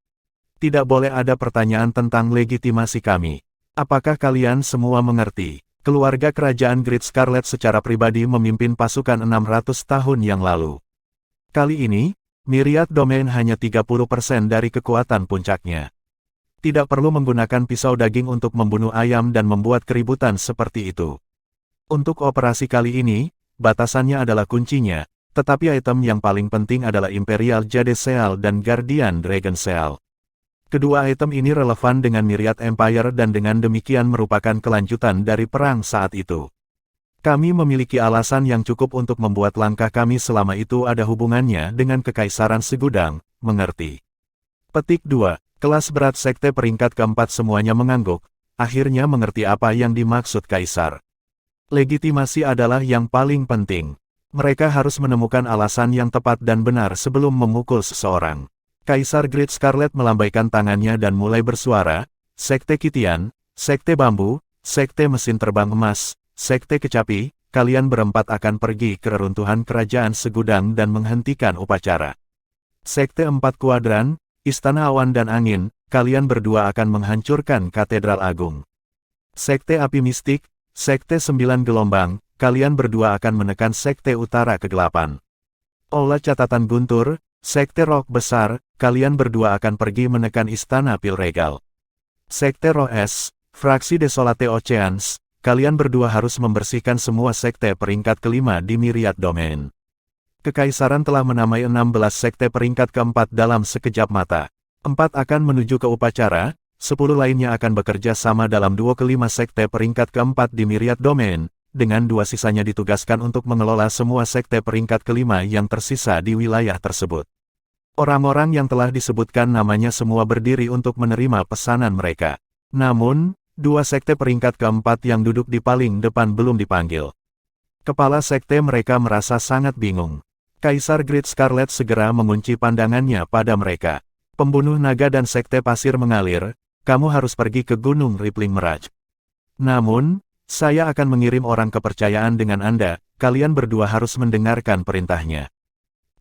Tidak boleh ada pertanyaan tentang legitimasi kami. Apakah kalian semua mengerti? Keluarga kerajaan Great Scarlet secara pribadi memimpin pasukan 600 tahun yang lalu. Kali ini, Myriad Domain hanya 30% dari kekuatan puncaknya. Tidak perlu menggunakan pisau daging untuk membunuh ayam dan membuat keributan seperti itu. Untuk operasi kali ini, batasannya adalah kuncinya, tetapi item yang paling penting adalah Imperial Jade Seal dan Guardian Dragon Seal. Kedua item ini relevan dengan Myriad Empire dan dengan demikian merupakan kelanjutan dari perang saat itu. Kami memiliki alasan yang cukup untuk membuat langkah kami selama itu ada hubungannya dengan Kekaisaran Segudang, mengerti. Petik 2. Kelas berat sekte peringkat keempat semuanya mengangguk, akhirnya mengerti apa yang dimaksud Kaisar. Legitimasi adalah yang paling penting. Mereka harus menemukan alasan yang tepat dan benar sebelum memukul seseorang. Kaisar Great Scarlet melambaikan tangannya dan mulai bersuara, Sekte Kitian, Sekte Bambu, Sekte Mesin Terbang Emas, Sekte Kecapi, kalian berempat akan pergi ke reruntuhan kerajaan Segudang dan menghentikan upacara. Sekte Empat Kuadran, Istana Awan dan Angin, kalian berdua akan menghancurkan Katedral Agung. Sekte Api Mistik, Sekte Sembilan Gelombang, kalian berdua akan menekan Sekte Utara Kegelapan. Olah catatan guntur, Sekte Roh Besar, kalian berdua akan pergi menekan Istana Pil Regal. Sekte Roh Es, Fraksi Desolate Oceans, kalian berdua harus membersihkan semua sekte peringkat kelima di Myriad Domain. Kekaisaran telah menamai 16 sekte peringkat keempat dalam sekejap mata. 4 akan menuju ke upacara, 10 lainnya akan bekerja sama dalam 2 ke 5 sekte peringkat keempat di Myriad Domain, dengan 2 sisanya ditugaskan untuk mengelola semua sekte peringkat kelima yang tersisa di wilayah tersebut. Orang-orang yang telah disebutkan namanya semua berdiri untuk menerima pesanan mereka. Namun, 2 sekte peringkat keempat yang duduk di paling depan belum dipanggil. Kepala sekte mereka merasa sangat bingung. Kaisar Great Scarlet segera mengunci pandangannya pada mereka. Pembunuh naga dan sekte pasir mengalir, kamu harus pergi ke Gunung Rippling Mirage. Namun, saya akan mengirim orang kepercayaan dengan Anda, kalian berdua harus mendengarkan perintahnya.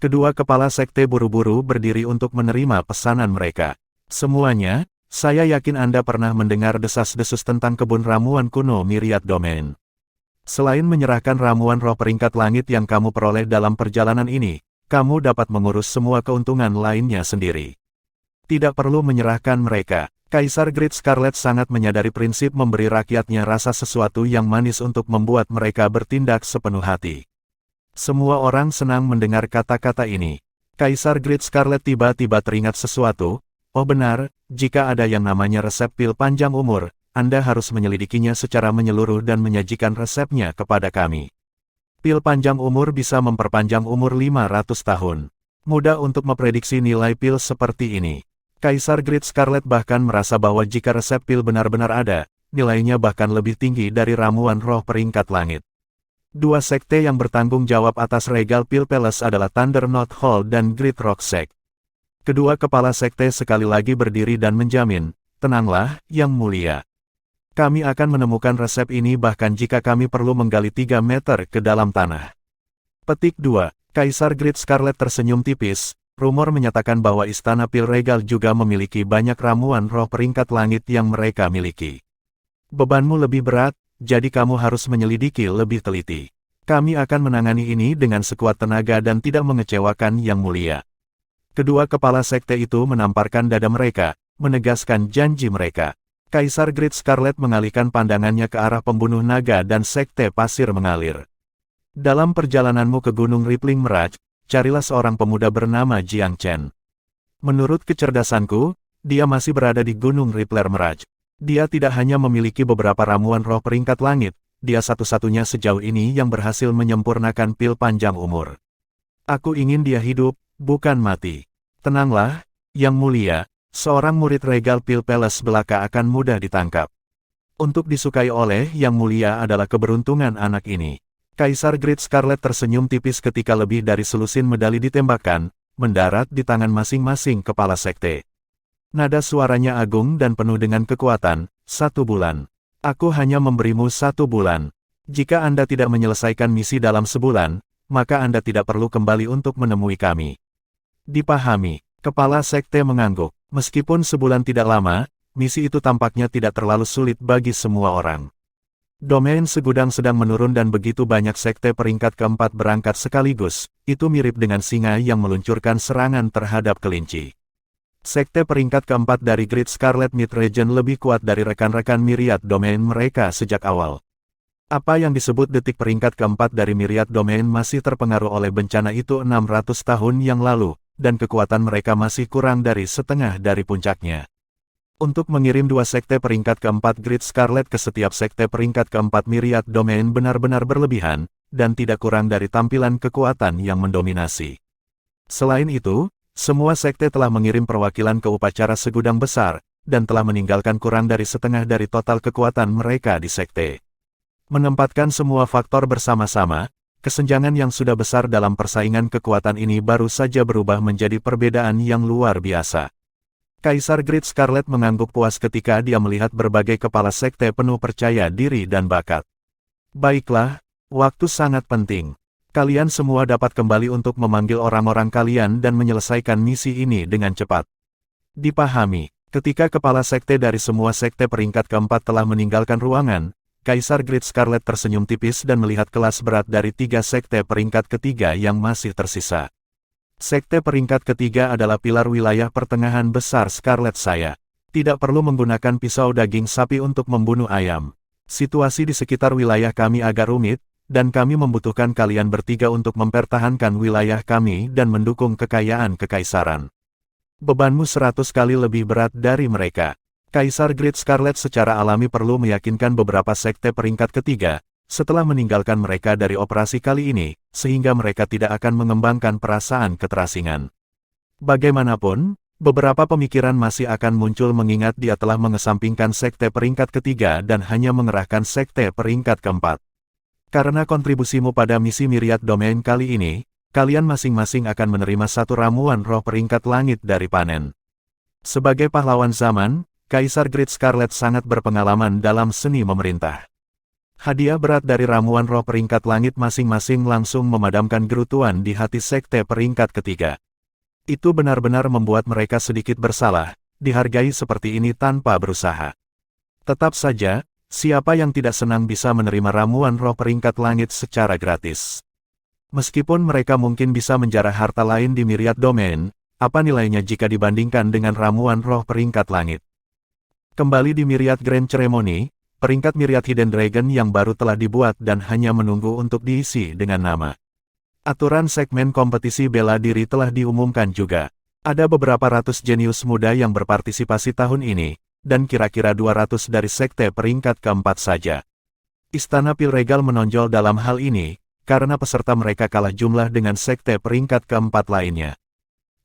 Kedua kepala sekte buru-buru berdiri untuk menerima pesanan mereka. Semuanya, saya yakin Anda pernah mendengar desas-desus tentang kebun ramuan kuno Myriad Domain. Selain menyerahkan ramuan roh peringkat langit yang kamu peroleh dalam perjalanan ini, kamu dapat mengurus semua keuntungan lainnya sendiri. Tidak perlu menyerahkan mereka. Kaisar Great Scarlet sangat menyadari prinsip memberi rakyatnya rasa sesuatu yang manis untuk membuat mereka bertindak sepenuh hati. Semua orang senang mendengar kata-kata ini. Kaisar Great Scarlet tiba-tiba teringat sesuatu. Oh benar, jika ada yang namanya resep pil panjang umur, Anda harus menyelidikinya secara menyeluruh dan menyajikan resepnya kepada kami. Pil panjang umur bisa memperpanjang umur 500 tahun. Mudah untuk memprediksi nilai pil seperti ini. Kaisar Great Scarlet bahkan merasa bahwa jika resep pil benar-benar ada, nilainya bahkan lebih tinggi dari ramuan roh peringkat langit. Dua sekte yang bertanggung jawab atas Regal Pill Palace adalah Thunder Knot Hall dan Great Rock Sect. Kedua kepala sekte sekali lagi berdiri dan menjamin, tenanglah, Yang Mulia. Kami akan menemukan resep ini bahkan jika kami perlu menggali 3 meter ke dalam tanah. Petik 2. Kaisar Great Scarlet tersenyum tipis. Rumor menyatakan bahwa Istana Pil Regal juga memiliki banyak ramuan roh peringkat langit yang mereka miliki. Bebanmu lebih berat, jadi kamu harus menyelidiki lebih teliti. Kami akan menangani ini dengan sekuat tenaga dan tidak mengecewakan Yang Mulia. Kedua kepala sekte itu menamparkan dada mereka, menegaskan janji mereka. Kaisar Great Scarlet mengalihkan pandangannya ke arah pembunuh naga dan sekte pasir mengalir. Dalam perjalananmu ke Gunung Rippling Mirage, carilah seorang pemuda bernama Jiang Chen. Menurut kecerdasanku, dia masih berada di Gunung Rippler Mirage. Dia tidak hanya memiliki beberapa ramuan roh peringkat langit, dia satu-satunya sejauh ini yang berhasil menyempurnakan pil panjang umur. Aku ingin dia hidup, bukan mati. Tenanglah, Yang Mulia, seorang murid Regal Pill Palace belaka akan mudah ditangkap. Untuk disukai oleh Yang Mulia adalah keberuntungan anak ini. Kaisar Great Scarlet tersenyum tipis ketika lebih dari selusin medali ditembakkan, mendarat di tangan masing-masing kepala sekte. Nada suaranya agung dan penuh dengan kekuatan. 1 bulan. Aku hanya memberimu 1 bulan. Jika Anda tidak menyelesaikan misi dalam sebulan, maka Anda tidak perlu kembali untuk menemui kami. Dipahami, kepala sekte mengangguk. Meskipun sebulan tidak lama, misi itu tampaknya tidak terlalu sulit bagi semua orang. Domain segudang sedang menurun dan begitu banyak sekte peringkat keempat berangkat sekaligus, itu mirip dengan singa yang meluncurkan serangan terhadap kelinci. Sekte peringkat keempat dari Great Scarlet Mid-Region lebih kuat dari rekan-rekan Myriad Domain mereka sejak awal. Apa yang disebut detik peringkat keempat dari Myriad Domain masih terpengaruh oleh bencana itu 600 tahun yang lalu, dan kekuatan mereka masih kurang dari setengah dari puncaknya. Untuk mengirim 2 sekte peringkat keempat Great Scarlet ke setiap sekte peringkat keempat Myriad Domain benar-benar berlebihan, dan tidak kurang dari tampilan kekuatan yang mendominasi. Selain itu, semua sekte telah mengirim perwakilan ke upacara segudang besar, dan telah meninggalkan kurang dari setengah dari total kekuatan mereka di sekte. Menempatkan semua faktor bersama-sama, kesenjangan yang sudah besar dalam persaingan kekuatan ini baru saja berubah menjadi perbedaan yang luar biasa. Kaisar Great Scarlet mengangguk puas ketika dia melihat berbagai kepala sekte penuh percaya diri dan bakat. Baiklah, waktu sangat penting. Kalian semua dapat kembali untuk memanggil orang-orang kalian dan menyelesaikan misi ini dengan cepat. Dipahami, ketika kepala sekte dari semua sekte peringkat keempat telah meninggalkan ruangan, Kaisar Great Scarlet tersenyum tipis dan melihat kelas berat dari 3 sekte peringkat ketiga yang masih tersisa. Sekte peringkat ketiga adalah pilar wilayah pertengahan besar Scarlet saya. Tidak perlu menggunakan pisau daging sapi untuk membunuh ayam. Situasi di sekitar wilayah kami agak rumit, dan kami membutuhkan kalian bertiga untuk mempertahankan wilayah kami dan mendukung kekayaan kekaisaran. Bebanmu 100 kali lebih berat dari mereka. Kaisar Great Scarlet secara alami perlu meyakinkan beberapa sekte peringkat ketiga, setelah meninggalkan mereka dari operasi kali ini, sehingga mereka tidak akan mengembangkan perasaan keterasingan. Bagaimanapun, beberapa pemikiran masih akan muncul mengingat dia telah mengesampingkan sekte peringkat ketiga dan hanya mengerahkan sekte peringkat keempat. Karena kontribusimu pada misi Myriad Domain kali ini, kalian masing-masing akan menerima 1 ramuan roh peringkat langit dari panen. Sebagai pahlawan zaman, Kaisar Great Scarlet sangat berpengalaman dalam seni memerintah. Hadiah berat dari ramuan roh peringkat langit masing-masing langsung memadamkan gerutuan di hati sekte peringkat ketiga. Itu benar-benar membuat mereka sedikit bersalah, dihargai seperti ini tanpa berusaha. Tetap saja, Siapa yang tidak senang bisa menerima ramuan roh peringkat langit secara gratis? Meskipun mereka mungkin bisa menjarah harta lain di Myriad Domain, apa nilainya jika dibandingkan dengan ramuan roh peringkat langit? Kembali di Myriad Grand Ceremony, peringkat Myriad Hidden Dragon yang baru telah dibuat dan hanya menunggu untuk diisi dengan nama. Aturan segmen kompetisi bela diri telah diumumkan juga. Ada beberapa ratus jenius muda yang berpartisipasi tahun ini, dan kira-kira 200 dari sekte peringkat keempat saja. Istana Pil Regal menonjol dalam hal ini, karena peserta mereka kalah jumlah dengan sekte peringkat keempat lainnya.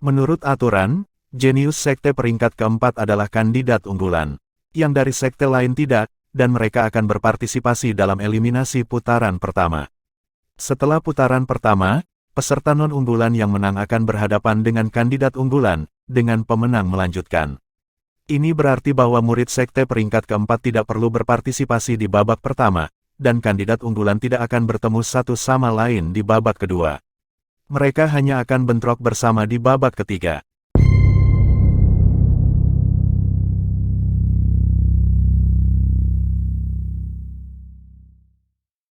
Menurut aturan, jenius sekte peringkat keempat adalah kandidat unggulan. Yang dari sekte lain tidak, dan mereka akan berpartisipasi dalam eliminasi putaran pertama. Setelah putaran pertama, peserta non-unggulan yang menang akan berhadapan dengan kandidat unggulan, dengan pemenang melanjutkan. Ini berarti bahwa murid sekte peringkat keempat tidak perlu berpartisipasi di babak pertama, dan kandidat unggulan tidak akan bertemu satu sama lain di babak kedua. Mereka hanya akan bentrok bersama di babak ketiga.